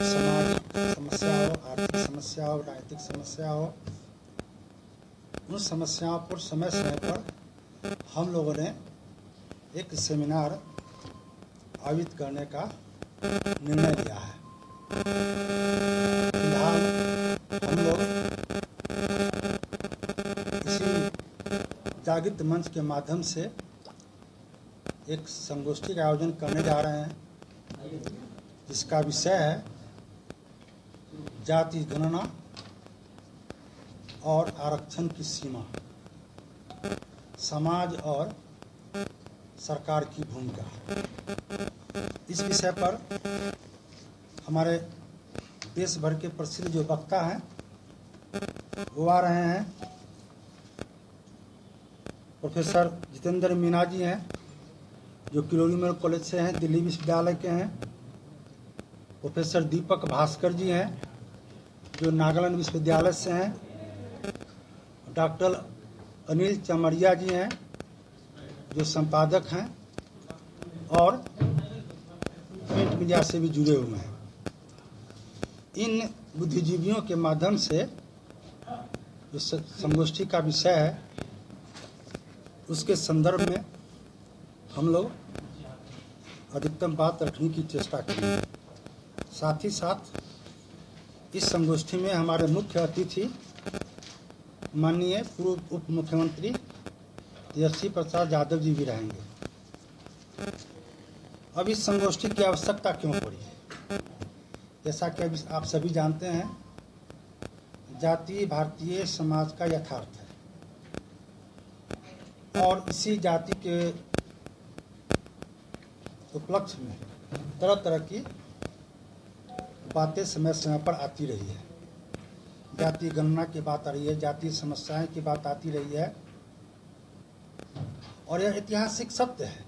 Speaker 11: सामाजिक समस्या हो, आर्थिक समस्या हो, राजनीतिक समस्या हो, उन समस्याओं पर समय समय पर हम लोगों ने एक सेमिनार आयोजित करने का निर्णय लिया है। फिलहाल हम लोग इसी जागृत मंच के माध्यम से एक संगोष्ठी का आयोजन करने जा रहे हैं, जिसका विषय है जाति गणना और आरक्षण की सीमा, समाज और सरकार की भूमिका। इस विषय पर हमारे देश भर के प्रसिद्ध जो वक्ता हैं वो आ रहे हैं। प्रोफेसर जितेंद्र मीणा जी हैं जो किरोड़ीमल कॉलेज से हैं, दिल्ली विश्वविद्यालय के हैं। प्रोफेसर दीपक भास्कर जी हैं जो नागालैंड विश्वविद्यालय से हैं। डॉक्टर अनिल चमड़िया जी हैं जो संपादक हैं और प्रिंट मीडिया से भी जुड़े हुए हैं। इन बुद्धिजीवियों के माध्यम से जो संगोष्ठी का विषय है उसके संदर्भ में हम लोग अधिकतम बात रखने की चेष्टा करेंगे। साथ ही साथ इस संगोष्ठी में हमारे मुख्य अतिथि माननीय पूर्व उप मुख्यमंत्री तेजस्वी प्रसाद यादव जी भी रहेंगे। अब इस संगोष्ठी की आवश्यकता क्यों पड़ी? जैसा कि अभी आप सभी जानते हैं, जाति भारतीय समाज का यथार्थ है और इसी जाति के उपलक्ष्य में तरह तरह की बातें समय समय पर आती रही है। जातीय गणना की बात आ रही है, जातीय समस्याएं की बात आती रही है और यह ऐतिहासिक सत्य है।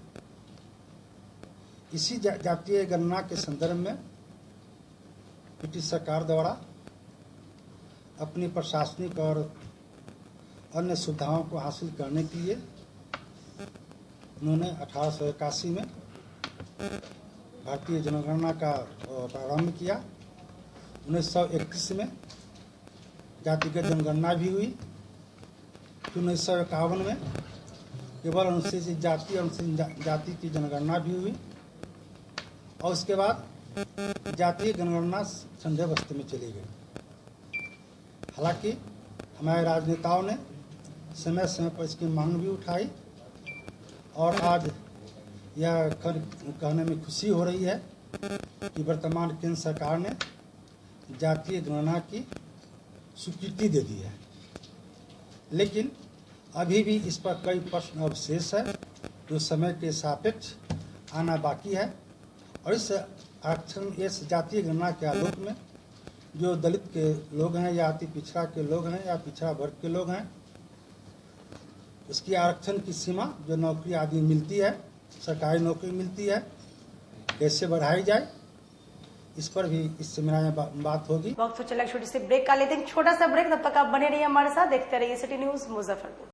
Speaker 11: इसी जातीय गणना के संदर्भ में ब्रिटिश सरकार द्वारा अपनी प्रशासनिक और अन्य सुविधाओं को हासिल करने के लिए उन्होंने 1881 में भारतीय जनगणना का प्रारंभ किया। 1931 में जातिगत जनगणना भी हुई। फिर 1951 में केवल अनुसूचित जाति और अनुसूचित जाति की जनगणना भी हुई और उसके बाद जातीय जनगणना ठंडे बस्ते में चली गई। हालांकि हमारे राजनेताओं ने समय समय पर इसकी मांग भी उठाई और आज यह कहने में खुशी हो रही है कि वर्तमान केंद्र सरकार ने जातीय गणना की स्वीकृति दे दी है। लेकिन अभी भी इस पर कई प्रश्न अवशेष है जो समय के सापेक्ष आना बाकी है और इस आरक्षण, इस जातीय गणना के आलोक में जो दलित के लोग हैं या अति पिछड़ा के लोग हैं या पिछड़ा वर्ग के लोग हैं, उसकी आरक्षण की सीमा जो नौकरी आदि मिलती है, सरकारी नौकरी मिलती है, कैसे बढ़ाई जाए, इस पर भी इस सेमिनार में बात होगी।
Speaker 1: वक्त तो चला छोटी सी ब्रेक का लेते हैं, छोटा सा ब्रेक। तब तक आप बने रहिए हमारे साथ, देखते रहिए सिटी न्यूज मुजफ्फरपुर।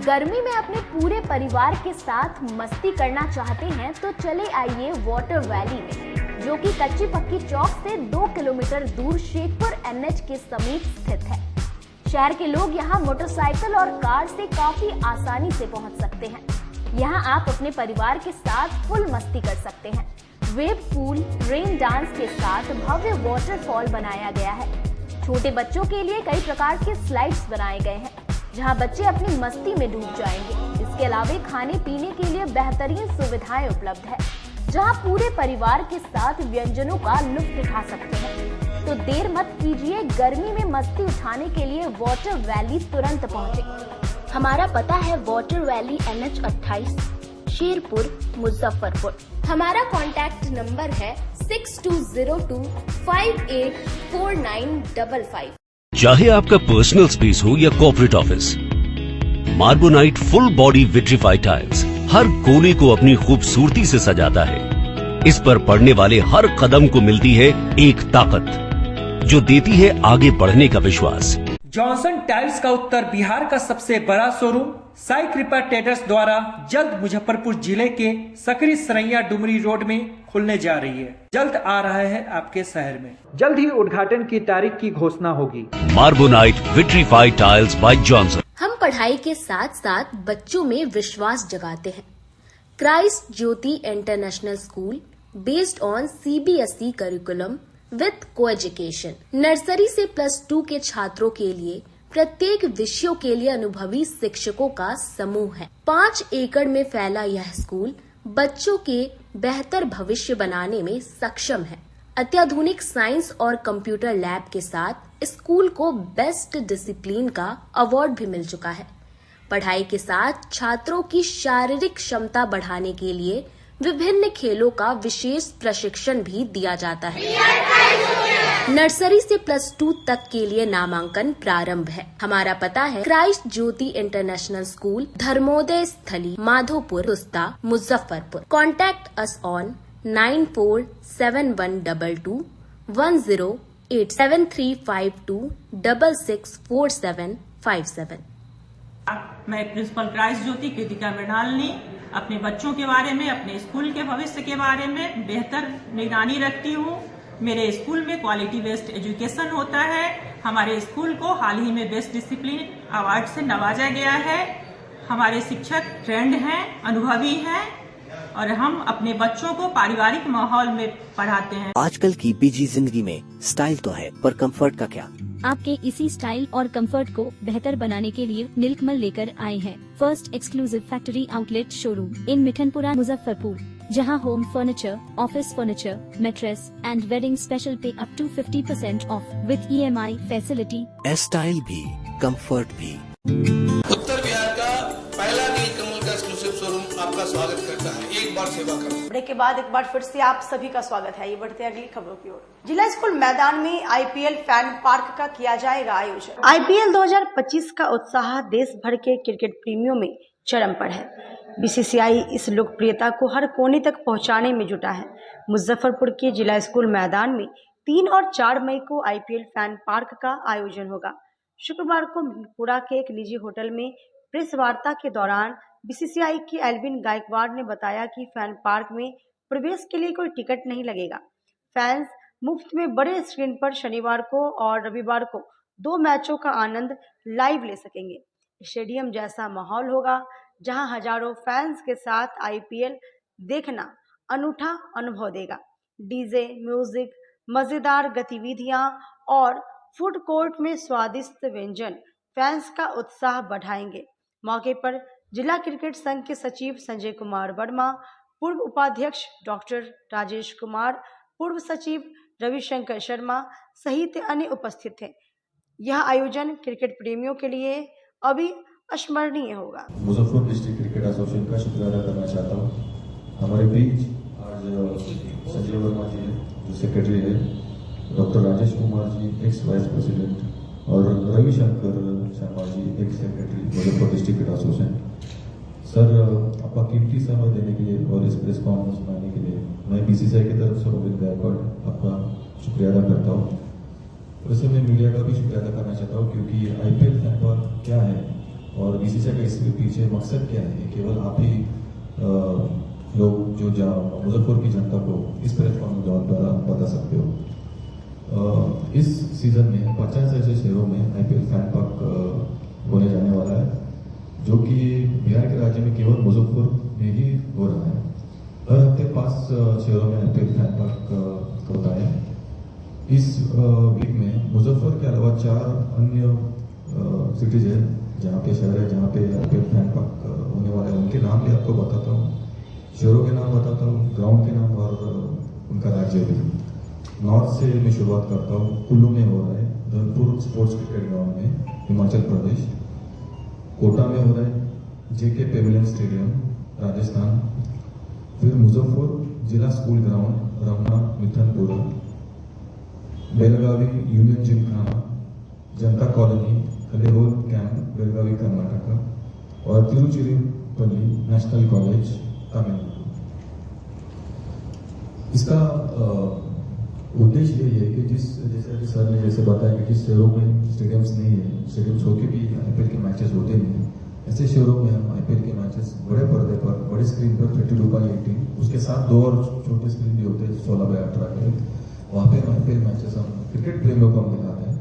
Speaker 2: गर्मी में अपने पूरे परिवार के साथ मस्ती करना चाहते हैं तो चले आइए वाटर वैली में, जो कि कच्ची पक्की चौक से 2 किलोमीटर दूर शेखपुर NH के समीप स्थित है। शहर के लोग यहाँ मोटरसाइकिल और कार से काफी आसानी से पहुँच सकते हैं। यहाँ आप अपने परिवार के साथ फुल मस्ती कर सकते हैं। वेव पूल, रेन डांस के साथ भव्य वाटरफॉल बनाया गया है। छोटे बच्चों के लिए कई प्रकार के स्लाइड्स बनाए गए हैं, जहां बच्चे अपनी मस्ती में डूब जाएंगे। इसके अलावा खाने पीने के लिए बेहतरीन सुविधाएं उपलब्ध है, जहां पूरे परिवार के साथ व्यंजनों का लुत्फ उठा सकते हैं। तो देर मत कीजिए, गर्मी में मस्ती उठाने के लिए वाटर वैली तुरंत पहुंचे। हमारा पता है water valley NH 28, Sherpur, Muzaffarpur. हमारा कॉन्टैक्ट नंबर है 6202584955।
Speaker 12: चाहे आपका पर्सनल स्पेस हो या corporate office, Marbonite full body vitrified tiles हर कोने को अपनी खूबसूरती से सजाता है। इस पर पड़ने वाले हर कदम को मिलती है एक ताकत, जो देती है आगे बढ़ने का विश्वास।
Speaker 3: जॉनसन टाइल्स का उत्तर बिहार का सबसे बड़ा शोरूम साई कृपा ट्रेडर्स द्वारा जल्द मुजफ्फरपुर जिले के सकरी सरैया डुमरी रोड में खुलने जा रही है। जल्द आ रहा है आपके शहर में। जल्द ही उद्घाटन की तारीख की घोषणा होगी।
Speaker 12: मार्बोनाइट विट्रीफाइड टाइल्स बाय जॉनसन।
Speaker 2: हम पढ़ाई के साथ साथ बच्चों में विश्वास जगाते हैं। Christ Jyoti International School based on CBSE curriculum with co-education. Nursery से +2 के छात्रों के लिए प्रत्येक विषयों के लिए अनुभवी शिक्षकों का समूह है। 5 एकड़ में फैला यह स्कूल बच्चों के बेहतर भविष्य बनाने में सक्षम है। अत्याधुनिक साइंस और कंप्यूटर लैब के साथ स्कूल को बेस्ट डिसिप्लिन का अवार्ड भी मिल चुका है। पढ़ाई के साथ छात्रों की शारीरिक क्षमता बढ़ाने के लिए विभिन्न खेलों का विशेष प्रशिक्षण भी दिया जाता है। नर्सरी से +2 तक के लिए नामांकन प्रारंभ है। हमारा पता है Christ Jyoti International School, Dharmoday Sthali, Madhopur, Rusta, Muzaffarpur. Contact us on 947122108735266475
Speaker 13: मैं प्रिंसिपल क्राइस्ट ज्योति कृतिका मृणालिनी अपने बच्चों के बारे में, अपने स्कूल के भविष्य के बारे में बेहतर निगरानी रखती हूँ। मेरे स्कूल में क्वालिटी बेस्ड एजुकेशन होता है। हमारे स्कूल को हाल ही में बेस्ट डिसिप्लिन अवार्ड से नवाजा गया है। हमारे शिक्षक ट्रेंड हैं, अनुभवी हैं और हम अपने बच्चों को पारिवारिक माहौल में पढ़ाते हैं।
Speaker 14: आजकल की बिजी जिंदगी में स्टाइल तो है, पर कंफर्ट का क्या?
Speaker 15: आपके इसी स्टाइल और कंफर्ट को बेहतर बनाने के लिए नीलकमल लेकर आए हैं first exclusive factory outlet showroom in Mithanpura, Muzaffarpur, जहां home furniture, office furniture, mattress and wedding special पे up to 50% off with EMI facility.
Speaker 14: Style भी, कंफर्ट भी।
Speaker 16: उत्तर बिहार का पहला नीलकमल का एक्सक्लूसिव शोरूम आपका स्वागत करता है। एक बार सेवा करो।
Speaker 1: ब्रेक के बाद एक बार फिर से आप सभी का स्वागत है। ये बढ़ते हैं अगली खबरों की ओर। जिला स्कूल मैदान में IPL फैन पार्क का किया जाएगा आयोजन। IPL 2025 का उत्साह देश भर के क्रिकेट प्रेमियों में चरम पर है। BCCI इस लोकप्रियता को हर कोने तक पहुंचाने में जुटा है। मुजफ्फरपुर के जिला स्कूल मैदान में 3 और 4 मई को IPL फैन पार्क का आयोजन होगा। शुक्रवार को मिठनपुरा के एक निजी होटल में प्रेस वार्ता के दौरान BCCI के एल्विन गायकवाड़ ने बताया कि फैन पार्क में प्रवेश के लिए कोई टिकट नहीं लगेगा। फैंस मुफ्त में बड़े स्क्रीन पर शनिवार को और रविवार को 2 मैचों का आनंद लाइव ले सकेंगे। स्टेडियम जैसा माहौल होगा, जहां हजारों फैंस के साथ IPL देखना अनूठा अनुभव देगा। डीजे, म्यूजिक, मजेदार गतिविधियां और फूड कोर्ट में स्वादिष्ट व्यंजन फैंस का उत्साह बढ़ाएंगे। मौके पर जिला क्रिकेट संघ के सचिव संजय कुमार वर्मा, पूर्व उपाध्यक्ष डॉक्टर राजेश कुमार, पूर्व सचिव रविशंकर शर्मा सहित अन्य उपस्थित थे। यह आयोजन क्रिकेट प्रेमियों के लिए अभी अस्मरणीय होगा।
Speaker 17: मुजफ्फरपुर डिस्ट्रिक्ट क्रिकेट एसोसिएशन का शुक्रिया अदा करना चाहता हूँ। हमारे बीच आज संजय वर्मा जी जो सेक्रेटरी है, doctor Rajesh Kumar ji ex vice president और Ravishankar Sharma ji ex secretary Muzaffarpur district cricket association. Sir, आपका कीमती समय देने के लिए और इस प्रेस कॉन्फ्रेंस में आने के लिए मैं BCCI की तरफ से रोहित गायकवाड़ आपका शुक्रिया अदा करता हूँ। वैसे मैं मीडिया का भी शुक्रिया अदा करना चाहता हूँ, क्योंकि IPL फैन पार्क क्या है और BCCI का इसके पीछे मकसद क्या है, केवल आप ही लोग जो मुजफ्फरपुर की जनता को इस प्लेटफॉर्म द्वारा बता सकते हो। इस सीजन में 50 ऐसे शहरों में IPL फैन पार्क होने जाने वाला है, जो कि बिहार के राज्य में केवल मुजफ्फरपुर में ही हो रहा है। हर हफ्ते 5 शहरों में आईपीएल फैन पार्क होता है। इस वीक में मुजफ्फर के अलावा 4 अन्य सिटीज है जहाँ पे शहर है जहाँ पे आईपीएल फैन पार्क होने वाला है। उनके नाम भी आपको बताता हूँ, शहरों के नाम बताता हूँ, ग्राउंड के नाम और उनका राज्य भी। नॉर्थ से मैं शुरुआत करता हूँ। कुल्लू में हो रहा है, धनपुर स्पोर्ट्स क्रिकेट ग्राउंड में हिमाचल प्रदेश। कोटा में हो रहा है जेके पेविलियन स्टेडियम राजस्थान। फिर मुजफ्फर जिला school ground Ramna Mithanpura. Belagavi union gymkhana Janata colony Kalehol camp Belagavi Karnataka. और तिरुचिरापल्ली नेशनल कॉलेज तमिलनाडु। इसका उद्देश्य यही है कि जैसे सर ने जैसे बताया कि जिस शहरों में स्टेडियम्स नहीं है, स्टेडियम्स होके भी आईपीएल के मैचेस होते नहीं है, ऐसे शहरों में हम आईपीएल के मैचेस बड़े पर्दे पर बड़े स्क्रीन पर 32x18 उसके साथ 2 और छोटे स्क्रीन भी होते हैं 16x18 के, वहाँ पे आईपीएल मैचेस हम क्रिकेट प्रेमियों को हम दिखाते हैं।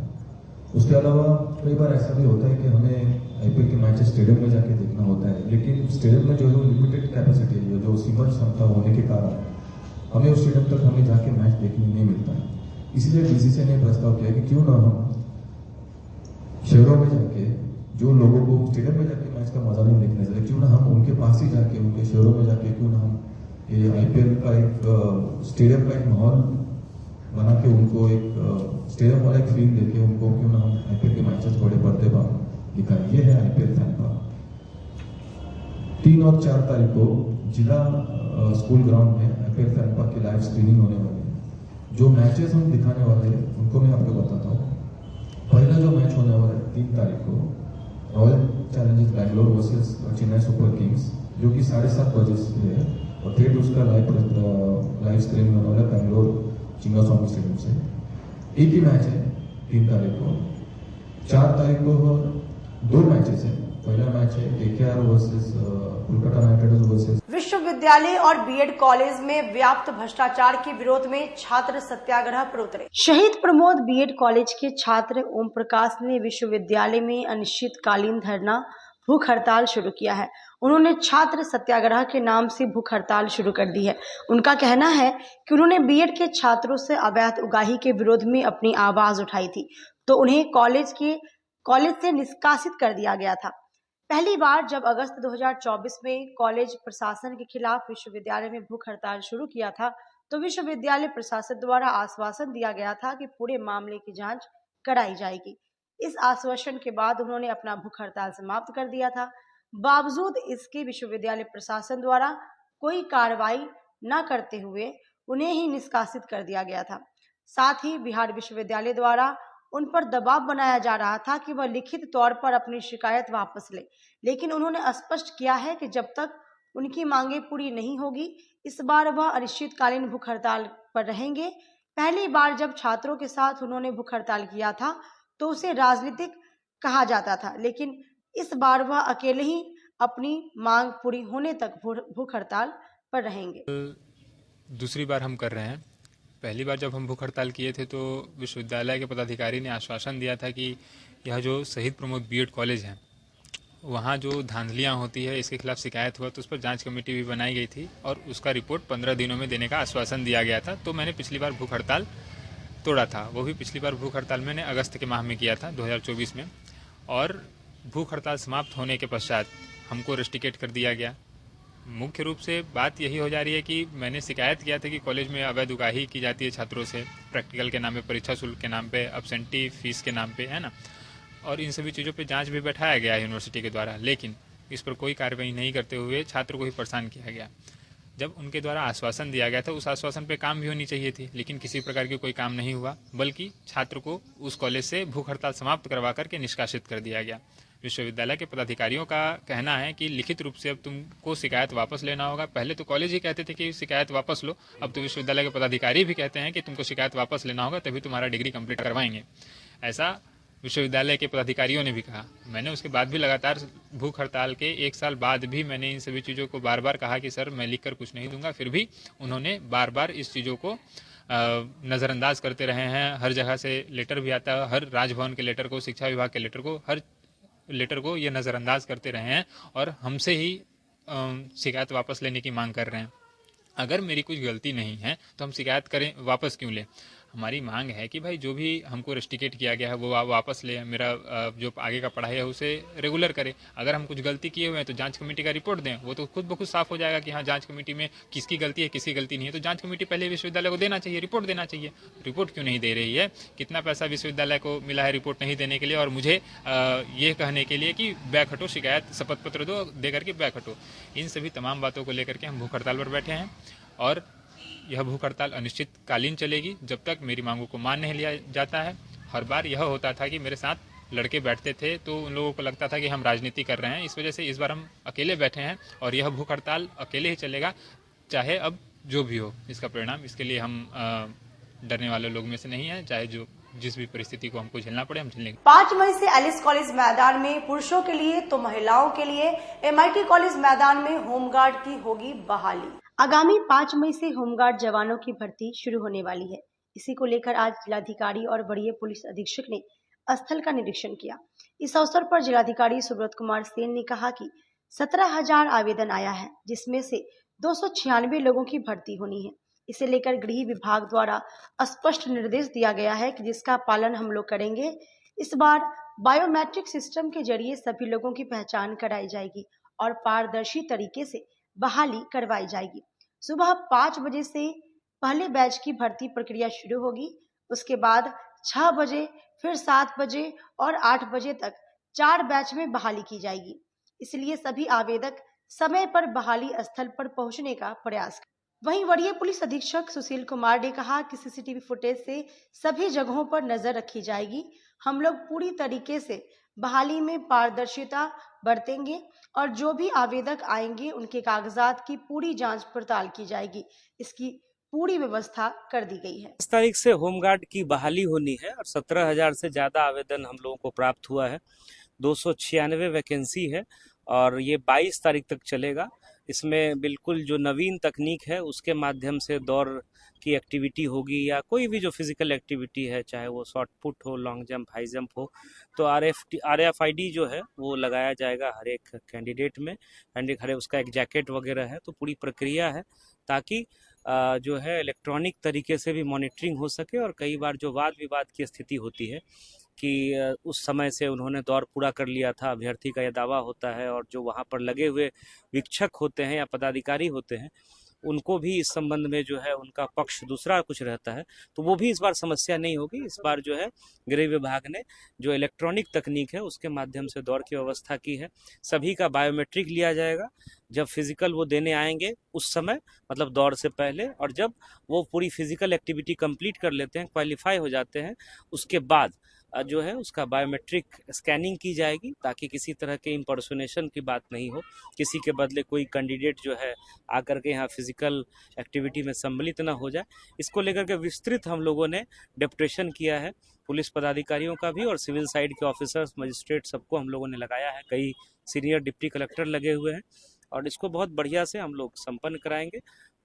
Speaker 17: उसके अलावा कई बार ऐसा भी होता है कि हमें आईपीएल के मैचेस स्टेडियम में जाके देखना होता है, लेकिन स्टेडियम में जो है लिमिटेड कैपेसिटी है, जो सीमित क्षमता होने के कारण हमें उस स्टेडियम तक हमें जाके मैच देखने नहीं मिलता है। इसलिए बीसीसीआई ने प्रस्ताव किया कि क्यों ना हम शहरों में जाके जो लोगों को स्टेडियम में जाके मैच का मजा नहीं देखने से, क्यों ना हम उनके पास ही जाके उनके शहरों में जाके क्यों ना हम ये आईपीएल का एक स्टेडियम का एक माहौल बना के उनको एक स्टेडियम वाला एक फील देके उनको क्यों ना हम आईपीएल के मैचेस बड़े पर्दे पर दिखाएं। ये है आईपीएल फैन पार्क। 3 और 4 तारीख को जिला स्कूल ग्राउंड में आईपीएल फैन पार्क की लाइव स्क्रीनिंग होने वाली है। जो मैचेस हम दिखाने वाले हैं उनको मैं आपको बताता हूँ। पहला जो मैच होने वाला है 3 तारीख को royal Challengers Bangalore versus Chennai super Kings, जो कि 7:30 बजे से है और फिर उसका लाइव स्क्रीनिंग होने वाला है बैंगलोर चिन्नास्वामी स्टेडियम से। एक ही मैच है 3 तारीख को। 4 तारीख को 2 मैचेस है। पहला मैच है KKR versus Kolkata night Riders versus.
Speaker 1: विश्वविद्यालय और बीएड कॉलेज में व्याप्त भ्रष्टाचार के विरोध में छात्र सत्याग्रह पर उतरे। शहीद प्रमोद बीएड कॉलेज के छात्र ओम प्रकाश ने विश्वविद्यालय में अनिश्चितकालीन धरना भूख हड़ताल शुरू किया है। उन्होंने छात्र सत्याग्रह के नाम से भूख हड़ताल शुरू कर दी है। उनका कहना है कि उन्होंने बीएड के छात्रों से अवैध उगाही के विरोध में अपनी आवाज उठाई थी, तो उन्हें कॉलेज से निष्कासित कर दिया गया था। पहली बार जब अगस्त 2024 में कॉलेज प्रशासन के खिलाफ विश्वविद्यालय में भूख हड़ताल शुरू किया था, तो विश्वविद्यालय प्रशासन द्वारा आश्वासन दिया गया था कि पूरे मामले की जांच कराई जाएगी। इस आश्वासन के बाद उन्होंने अपना भूख हड़ताल समाप्त कर दिया था। बावजूद इसके विश्वविद्यालय प्रशासन द्वारा कोई कार्रवाई न करते हुए उन्हें ही निष्कासित कर दिया गया था। साथ ही बिहार विश्वविद्यालय द्वारा उन पर दबाव बनाया जा रहा था कि वह लिखित तौर पर अपनी शिकायत वापस ले, लेकिन उन्होंने स्पष्ट किया है कि जब तक उनकी मांगे पूरी नहीं होगी, इस बार वह अनिश्चितकालीन भूख हड़ताल पर रहेंगे। पहली बार जब छात्रों के साथ उन्होंने भूख हड़ताल किया था तो उसे राजनीतिक कहा जाता था, लेकिन इस बार वह अकेले ही अपनी मांग पूरी होने तक भूख हड़ताल पर रहेंगे।
Speaker 18: दूसरी बार हम कर रहे हैं। पहली बार जब हम भूख हड़ताल किए थे तो विश्वविद्यालय के पदाधिकारी ने आश्वासन दिया था कि यह जो शहीद प्रमोद बीएड कॉलेज है वहाँ जो धांधलियाँ होती है इसके खिलाफ शिकायत हुआ तो उस पर जांच कमेटी भी बनाई गई थी और उसका रिपोर्ट 15 दिनों में देने का आश्वासन दिया गया था। तो मैंने पिछली बार भूख हड़ताल तोड़ा था, वो भी पिछली बार भूख हड़ताल मैंने अगस्त के माह में किया था 2024 में, और भूख हड़ताल समाप्त होने के पश्चात हमको रेस्ट्रिकेट कर दिया गया। मुख्य रूप से बात यही हो जा रही है कि मैंने शिकायत किया था कि कॉलेज में अवैध उगाही की जाती है छात्रों से, प्रैक्टिकल के नाम पे, परीक्षा शुल्क के नाम पे, एब्सेंटी फीस के नाम पे, है ना, और इन सभी चीज़ों पे जांच भी बैठाया गया यूनिवर्सिटी के द्वारा, लेकिन इस पर कोई कार्रवाई नहीं करते हुए छात्र को ही परेशान किया गया। जब उनके द्वारा आश्वासन दिया गया था उस आश्वासन पे काम भी होनी चाहिए थी, लेकिन किसी प्रकार की कोई काम नहीं हुआ, बल्कि छात्र को उस कॉलेज से भूख हड़ताल समाप्त करवा करके निष्कासित कर दिया गया। विश्वविद्यालय के पदाधिकारियों का कहना है कि लिखित रूप से अब तुमको शिकायत वापस लेना होगा। पहले तो कॉलेज ही कहते थे कि शिकायत वापस लो, अब तो विश्वविद्यालय के पदाधिकारी भी कहते हैं कि तुमको शिकायत वापस लेना होगा तभी तुम्हारा डिग्री कंप्लीट करवाएंगे। ऐसा विश्वविद्यालय के पदाधिकारियों ने भी कहा। मैंने उसके बाद भी लगातार भूख हड़ताल के 1 साल बाद भी मैंने इन सभी चीज़ों को बार बार कहा कि सर मैं लिखकर कुछ नहीं दूंगा, फिर भी उन्होंने बार बार इस चीज़ों को नज़रअंदाज करते रहे हैं। हर जगह से लेटर भी आता है, हर राजभवन के लेटर को, शिक्षा विभाग के लेटर को, हर लेटर को ये नज़रअंदाज करते रहे हैं और हमसे ही शिकायत वापस लेने की मांग कर रहे हैं। अगर मेरी कुछ गलती नहीं है तो हम शिकायत करें, वापस क्यों लें? हमारी मांग है कि भाई जो भी हमको रेस्ट्रिकेट किया गया है वो वापस ले, मेरा जो आगे का पढ़ाई है उसे रेगुलर करे। अगर हम कुछ गलती किए हुए हैं तो जांच कमेटी का रिपोर्ट दें, वो तो खुद ब खुद साफ हो जाएगा कि हाँ जांच कमेटी में किसकी गलती है किसकी गलती नहीं है। तो जांच कमेटी पहले विश्वविद्यालय को देना चाहिए, रिपोर्ट देना चाहिए। रिपोर्ट क्यों नहीं दे रही है? कितना पैसा विश्वविद्यालय को मिला है रिपोर्ट नहीं देने के लिए, और मुझे ये कहने के लिए कि बैक हटो, शिकायत शपथ पत्र दो दे करके बैक हटो। इन सभी तमाम बातों को लेकर के हम भूख हड़ताल पर बैठे हैं और यह भूख हड़ताल अनिश्चितकालीन चलेगी जब तक मेरी मांगों को मान नहीं लिया जाता है। हर बार यह होता था कि मेरे साथ लड़के बैठते थे तो उन लोगों को लगता था कि हम राजनीति कर रहे हैं, इस वजह से इस बार हम अकेले बैठे हैं और यह भूख हड़ताल अकेले ही चलेगा, चाहे अब जो भी हो इसका परिणाम। इसके लिए हम डरने वाले लोग में से नहीं है, चाहे जो जिस भी परिस्थिति को हमको झेलना पड़े हम झेलेंगे।
Speaker 1: 5 मई से एलिस कॉलेज मैदान में पुरुषों के लिए तो महिलाओं के लिए MIT कॉलेज मैदान में होमगार्ड की होगी बहाली। आगामी 5 मई से होमगार्ड जवानों की भर्ती शुरू होने वाली है। इसी को लेकर आज जिलाधिकारी और वरीय पुलिस अधीक्षक ने स्थल का निरीक्षण किया। इस अवसर पर जिलाधिकारी सुब्रत कुमार सेन ने कहा कि 17,000 आवेदन आया है, जिसमें से 296 लोगों की भर्ती होनी है। इसे लेकर गृह विभाग द्वारा स्पष्ट निर्देश दिया गया है कि जिसका पालन हम लोग करेंगे। इस बार बायोमेट्रिक सिस्टम के जरिए सभी लोगों की पहचान कराई जाएगी और पारदर्शी तरीके से बहाली करवाई जाएगी। सुबह 5 बजे से पहले बैच की भर्ती प्रक्रिया शुरू होगी। उसके बाद 6 बजे, फिर 7 बजे और 8 बजे तक 4 बैच में बहाली की जाएगी। इसलिए सभी आवेदक समय पर बहाली स्थल पर पहुंचने का प्रयास करें। वहीं वरीय पुलिस अधीक्षक सुशील कुमार ने कहा कि CCTV फुटेज से सभी जगहों पर नजर रखी जाएगी। हम लोग पूरी तरीके से बहाली में पारदर्शिता बरतेंगे और जो भी आवेदक आएंगे उनके कागजात की पूरी जांच पड़ताल की जाएगी। इसकी पूरी व्यवस्था कर दी गई है।
Speaker 19: 10 तारीख से होमगार्ड की बहाली होनी है और 17,000 से ज्यादा आवेदन हम लोगों को प्राप्त हुआ है। 296 वैकेंसी है और ये 22 तारीख तक चलेगा। इसमें बिल्कुल जो नवीन तकनीक है उसके माध्यम से दौड़ की एक्टिविटी होगी या कोई भी जो फिजिकल एक्टिविटी है, चाहे वो शॉर्ट पुट हो, लॉन्ग जंप, हाई जंप हो, तो RFID जो है वो लगाया जाएगा हर एक कैंडिडेट में। हर उसका एक जैकेट वगैरह है। तो पूरी प्रक्रिया है ताकि जो है इलेक्ट्रॉनिक तरीके से भी मॉनिटरिंग हो सके। और कई बार जो वाद विवाद की स्थिति होती है कि उस समय से उन्होंने दौर पूरा कर लिया था, अभ्यर्थी का यह दावा होता है, और जो वहाँ पर लगे हुए वीक्षक होते हैं या पदाधिकारी होते हैं उनको भी इस संबंध में जो है उनका पक्ष दूसरा कुछ रहता है, तो वो भी इस बार समस्या नहीं होगी। इस बार जो है गृह विभाग ने जो इलेक्ट्रॉनिक तकनीक है उसके माध्यम से दौड़ की व्यवस्था की है। सभी का बायोमेट्रिक लिया जाएगा जब फिजिकल वो देने आएंगे उस समय, मतलब दौड़ से पहले, और जब वो पूरी फिजिकल एक्टिविटी कंप्लीट कर लेते हैं, क्वालिफाई हो जाते हैं, उसके बाद जो है उसका बायोमेट्रिक स्कैनिंग की जाएगी ताकि किसी तरह के इम्पर्सोनेशन की बात नहीं हो, किसी के बदले कोई कैंडिडेट जो है आकर के यहाँ फिजिकल एक्टिविटी में सम्मिलित ना हो जाए। इसको लेकर के विस्तृत हम लोगों ने डेपुटेशन किया है, पुलिस पदाधिकारियों का भी और सिविल साइड के ऑफिसर्स, मजिस्ट्रेट, सबको हम लोगों ने लगाया है। कई सीनियर डिप्टी कलेक्टर लगे हुए हैं और इसको बहुत बढ़िया से हम लोग संपन्न कराएंगे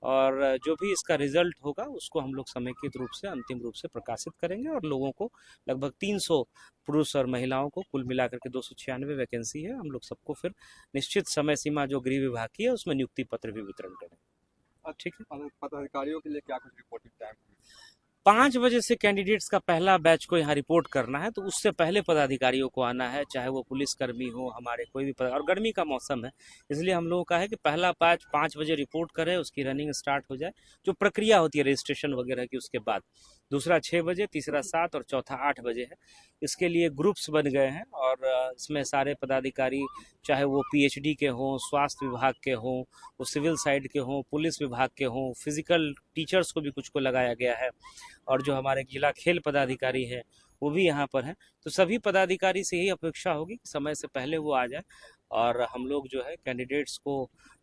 Speaker 19: और जो भी इसका रिजल्ट होगा उसको हम लोग समेकित रूप से अंतिम रूप से प्रकाशित करेंगे। और लोगों को लगभग 300 पुरुष और महिलाओं को कुल मिलाकर के 296 वैकेंसी है। हम लोग सबको फिर निश्चित समय सीमा जो गृह विभाग की है उसमें नियुक्ति पत्र भी वितरण करेंगे। ठीक है।
Speaker 7: पदाधिकारियों के लिए क्या कुछ रिपोर्टिंग टाइम?
Speaker 19: 5 बजे से कैंडिडेट्स का पहला बैच को यहाँ रिपोर्ट करना है, तो उससे पहले पदाधिकारियों को आना है, चाहे वो पुलिसकर्मी हो, हमारे कोई भी और गर्मी का मौसम है इसलिए हम लोगों का है कि पहला बैच 5 बजे रिपोर्ट करें, उसकी रनिंग स्टार्ट हो जाए, जो प्रक्रिया होती है रजिस्ट्रेशन वगैरह की, उसके बाद दूसरा 6 बजे, तीसरा 7 और चौथा 8 बजे है। इसके लिए ग्रुप्स बन गए हैं और इसमें सारे पदाधिकारी, चाहे वो PhD के हों, स्वास्थ्य विभाग के हों, वो सिविल साइड के हों, पुलिस विभाग के हों, फिजिकल टीचर्स को भी कुछ को लगाया गया है और जो हमारे जिला खेल पदाधिकारी है वो भी यहाँ पर हैं। तो सभी पदाधिकारी से यही अपेक्षा होगी कि समय से पहले वो आ जाए और हम लोग जो है कैंडिडेट्स को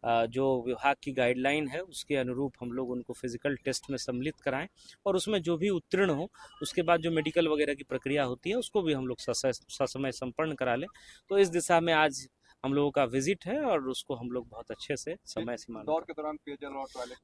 Speaker 19: जो विभाग की गाइडलाइन है उसके अनुरूप हम लोग उनको फिजिकल टेस्ट में सम्मिलित कराएं और उसमें जो भी उत्तीर्ण हो उसके बाद जो मेडिकल वगैरह की प्रक्रिया होती है उसको भी हम लोग ससमय संपन्न करा लें। तो इस दिशा में आज हम लोगों का विजिट है और उसको हम लोग बहुत अच्छे से समय सीमा
Speaker 7: दौड़ के दौरान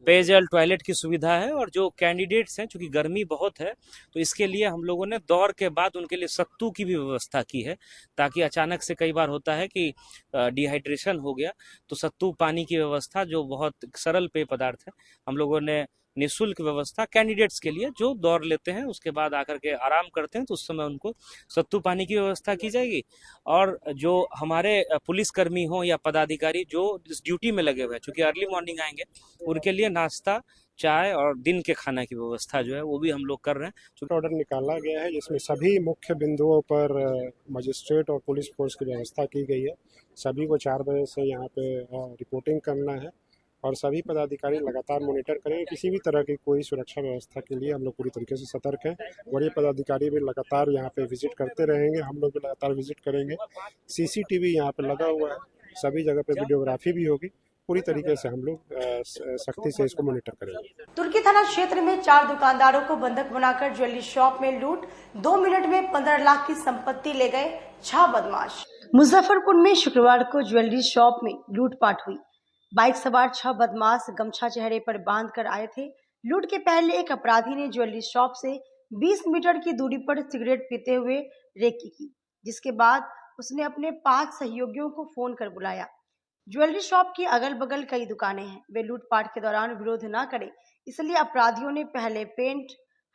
Speaker 19: पेयजल टॉयलेट की सुविधा है। और जो कैंडिडेट्स हैं, चूंकि गर्मी बहुत है तो इसके लिए हम लोगों ने दौड़ के बाद उनके लिए सत्तू की भी व्यवस्था की है, ताकि अचानक से कई बार होता है कि डिहाइड्रेशन हो गया तो सत्तू पानी की व्यवस्था, जो बहुत सरल पेय पदार्थ है, हम लोगों ने निःशुल्क व्यवस्था कैंडिडेट्स के लिए जो दौड़ लेते हैं उसके बाद आकर के आराम करते हैं तो उस समय उनको सत्तू पानी की व्यवस्था की जाएगी। और जो हमारे पुलिसकर्मी हो या पदाधिकारी जो इस ड्यूटी में लगे हुए हैं, चूंकि अर्ली मॉर्निंग आएंगे, उनके लिए नाश्ता, चाय और दिन के खाना की व्यवस्था जो है वो भी हम लोग कर रहे हैं।
Speaker 20: ऑर्डर निकाला गया है जिसमें सभी मुख्य बिंदुओं पर मजिस्ट्रेट और पुलिस फोर्स की व्यवस्था की गई है। सभी को 4 बजे से यहाँ पे रिपोर्टिंग करना है और सभी पदाधिकारी लगातार मॉनिटर करेंगे। किसी भी तरह की कोई सुरक्षा व्यवस्था के लिए हम लोग पूरी तरीके से सतर्क हैं। वरीय पदाधिकारी भी लगातार यहाँ पे विजिट करते रहेंगे, हम लोग भी लगातार विजिट करेंगे। CCTV यहाँ पे लगा हुआ है, सभी जगह पे वीडियोग्राफी भी होगी। पूरी तरीके से हम लोग सख्ती से इसको मॉनिटर करेंगे।
Speaker 1: तुर्की थाना क्षेत्र में 4 दुकानदारों को बंधक बनाकर ज्वेलरी शॉप में लूट, 2 मिनट में 15 लाख की संपत्ति ले गए 6 बदमाश। मुजफ्फरपुर में शुक्रवार को ज्वेलरी शॉप में लूटपाट हुई। बाइक सवार 6 बदमाश गमछा चेहरे पर बांध कर आए थे। लूट के पहले एक अपराधी ने ज्वेलरी शॉप से 20 मीटर की दूरी पर सिगरेट पीते हुए रेकी की, जिसके बाद उसने अपने 5 सहयोगियों को फोन कर बुलाया। ज्वेलरी शॉप की अगल बगल कई दुकानें हैं। वे लूटपाट के दौरान विरोध न करें, इसलिए अपराधियों ने पहले पेंट,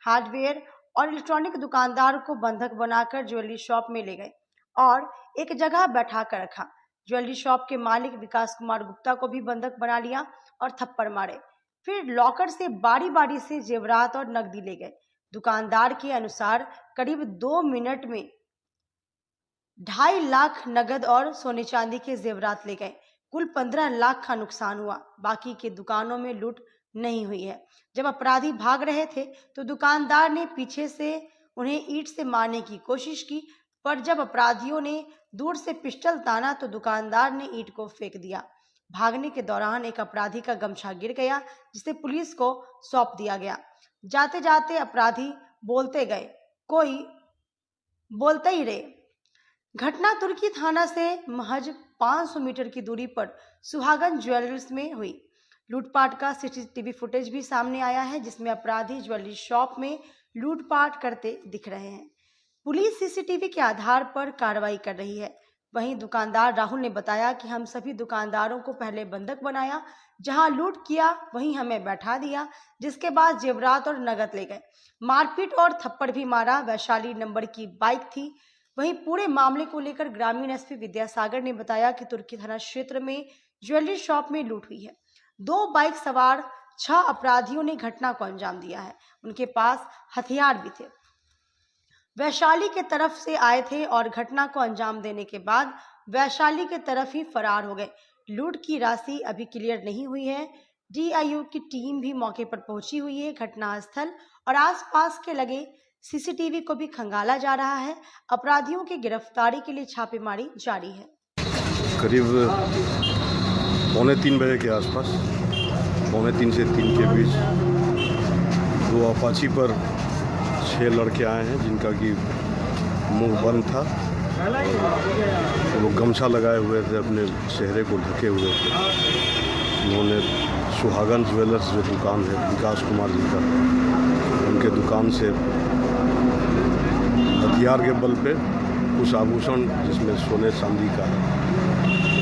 Speaker 1: हार्डवेयर और इलेक्ट्रॉनिक दुकानदार को बंधक बनाकर ज्वेलरी शॉप में ले गए और एक जगह बैठा कर रखा। ज्वेलरी शॉप के मालिक विकास कुमार गुप्ता को भी बंधक बना लिया और थप्पड़ मारे। फिर लॉकर से बारी बारी से जेवरात और नकदी ले गए। दुकानदार के अनुसार करीब 2 मिनट में 2.5 लाख नगद और सोने चांदी के जेवरात ले गए। कुल 15 लाख का नुकसान हुआ। बाकी के दुकानों में लूट नहीं हुई है। जब अपराधी भाग रहे थे तो दुकानदार ने पीछे से उन्हें ईंट से मारने की कोशिश की, पर जब अपराधियों ने दूर से पिस्टल ताना तो दुकानदार ने ईंट को फेंक दिया। भागने के दौरान एक अपराधी का गमछा गिर गया, जिसे पुलिस को सौंप दिया गया। जाते जाते अपराधी बोलते गए, कोई बोलते ही रहे। घटना तुर्की थाना से महज 500 मीटर की दूरी पर सुहागन ज्वेलर्स में हुई। लूटपाट का CCTV फुटेज भी सामने आया है, जिसमें अपराधी ज्वेलरी शॉप में लूटपाट करते दिख रहे हैं। पुलिस CCTV के आधार पर कार्रवाई कर रही है। वहीं दुकानदार राहुल ने बताया कि हम सभी दुकानदारों को पहले बंधक बनाया, जहां लूट किया वहीं हमें बैठा दिया, जिसके बाद जेवरात और नगद ले गए। मारपीट और थप्पड़ भी मारा। वैशाली नंबर की बाइक थी। वहीं पूरे मामले को लेकर ग्रामीण SP विद्यासागर ने बताया कि तुर्की थाना क्षेत्र में ज्वेलरी शॉप में लूट हुई है। 2 बाइक सवार 6 अपराधियों ने घटना को अंजाम दिया है। उनके पास हथियार भी थे। वैशाली के तरफ से आए थे और घटना को अंजाम देने के बाद वैशाली के तरफ ही फरार हो गए। लूट की राशि अभी क्लियर नहीं हुई है। DIU की टीम भी मौके पर पहुंची हुई है। घटनास्थल और आसपास के लगे CCTV को भी खंगाला जा रहा है। अपराधियों की गिरफ्तारी के लिए छापेमारी जारी है।
Speaker 21: करीब 2:45 बजे के आसपास, 2:45 से 3 के बीच 2 अपाची पर 6 लड़के आए हैं, जिनका कि मुंह बंद था। वो गमछा लगाए हुए थे, अपने चेहरे को ढके हुए थे। उन्होंने सुहागन ज्वेलर्स जो दुकान है विकास कुमार जी का, उनके दुकान से हथियार के बल पे कुछ आभूषण, जिसमें सोने चांदी का है,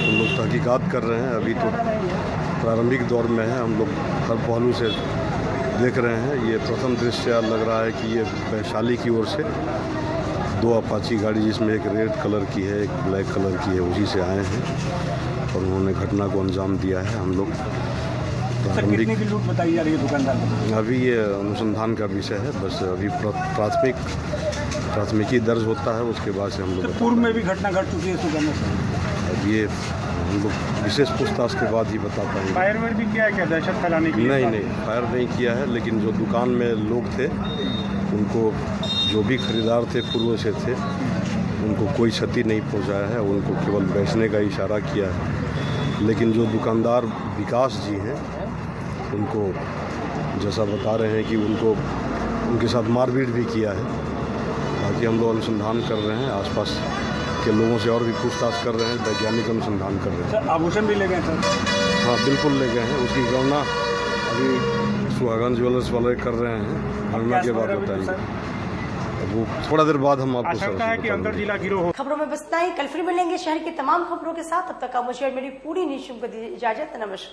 Speaker 21: हम लोग तहकीकात कर रहे हैं। अभी तो प्रारंभिक दौर में है, हम लोग हर पहलू से देख रहे हैं। ये प्रथम दृश्य लग रहा है कि ये वैशाली की ओर से 2 अपाची गाड़ी, जिसमें एक रेड कलर की है, एक ब्लैक कलर की है, उसी से आए हैं और उन्होंने घटना को अंजाम दिया है। हम लोग
Speaker 7: कितने की लूट बताई जा रही है दुकानदार?
Speaker 21: अभी ये अनुसंधान का विषय है। बस अभी प्राथमिकी दर्ज होता है, उसके बाद से हम लोग
Speaker 7: पूर्व में भी घटना घट चुकी है इस दुकान से।
Speaker 21: अब ये हम लोग विशेष पूछताछ के बाद ही बता पाएंगे।
Speaker 7: फायर भी किया है क्या, दहशत फैलाने की?
Speaker 21: नहीं, फायर नहीं किया है, लेकिन जो दुकान में लोग थे, उनको जो भी खरीदार थे पूर्व से थे, उनको कोई क्षति नहीं पहुंचाया है। उनको केवल बेचने का इशारा किया है। लेकिन जो दुकानदार विकास जी हैं, उनको जैसा बता रहे हैं कि उनके साथ मारपीट भी किया है। बाकी हम लोग अनुसंधान कर रहे हैं, आसपास के लोगों से और भी पूछताछ कर रहे हैं, वैज्ञानिक अनुसंधान कर रहे हैं।
Speaker 7: सर आभूषण भी ले गए सर?
Speaker 21: हाँ बिल्कुल ले गए हैं, उसकी गणना अभी सुहागन ज्वेलर्स वाले कर रहे हैं, गणना के बाद बताएंगे। वो थोड़ा देर बाद हम आपको
Speaker 7: आशंका है कि अंतर जिला गिरोह।
Speaker 1: खबरों में बस इतना ही। कल फिर मिलेंगे शहर की तमाम खबरों के साथ। तब तक आप मुझे और मेरी पूरी न्यूज़ टीम को दीजिए इजाजत। नमस्कार।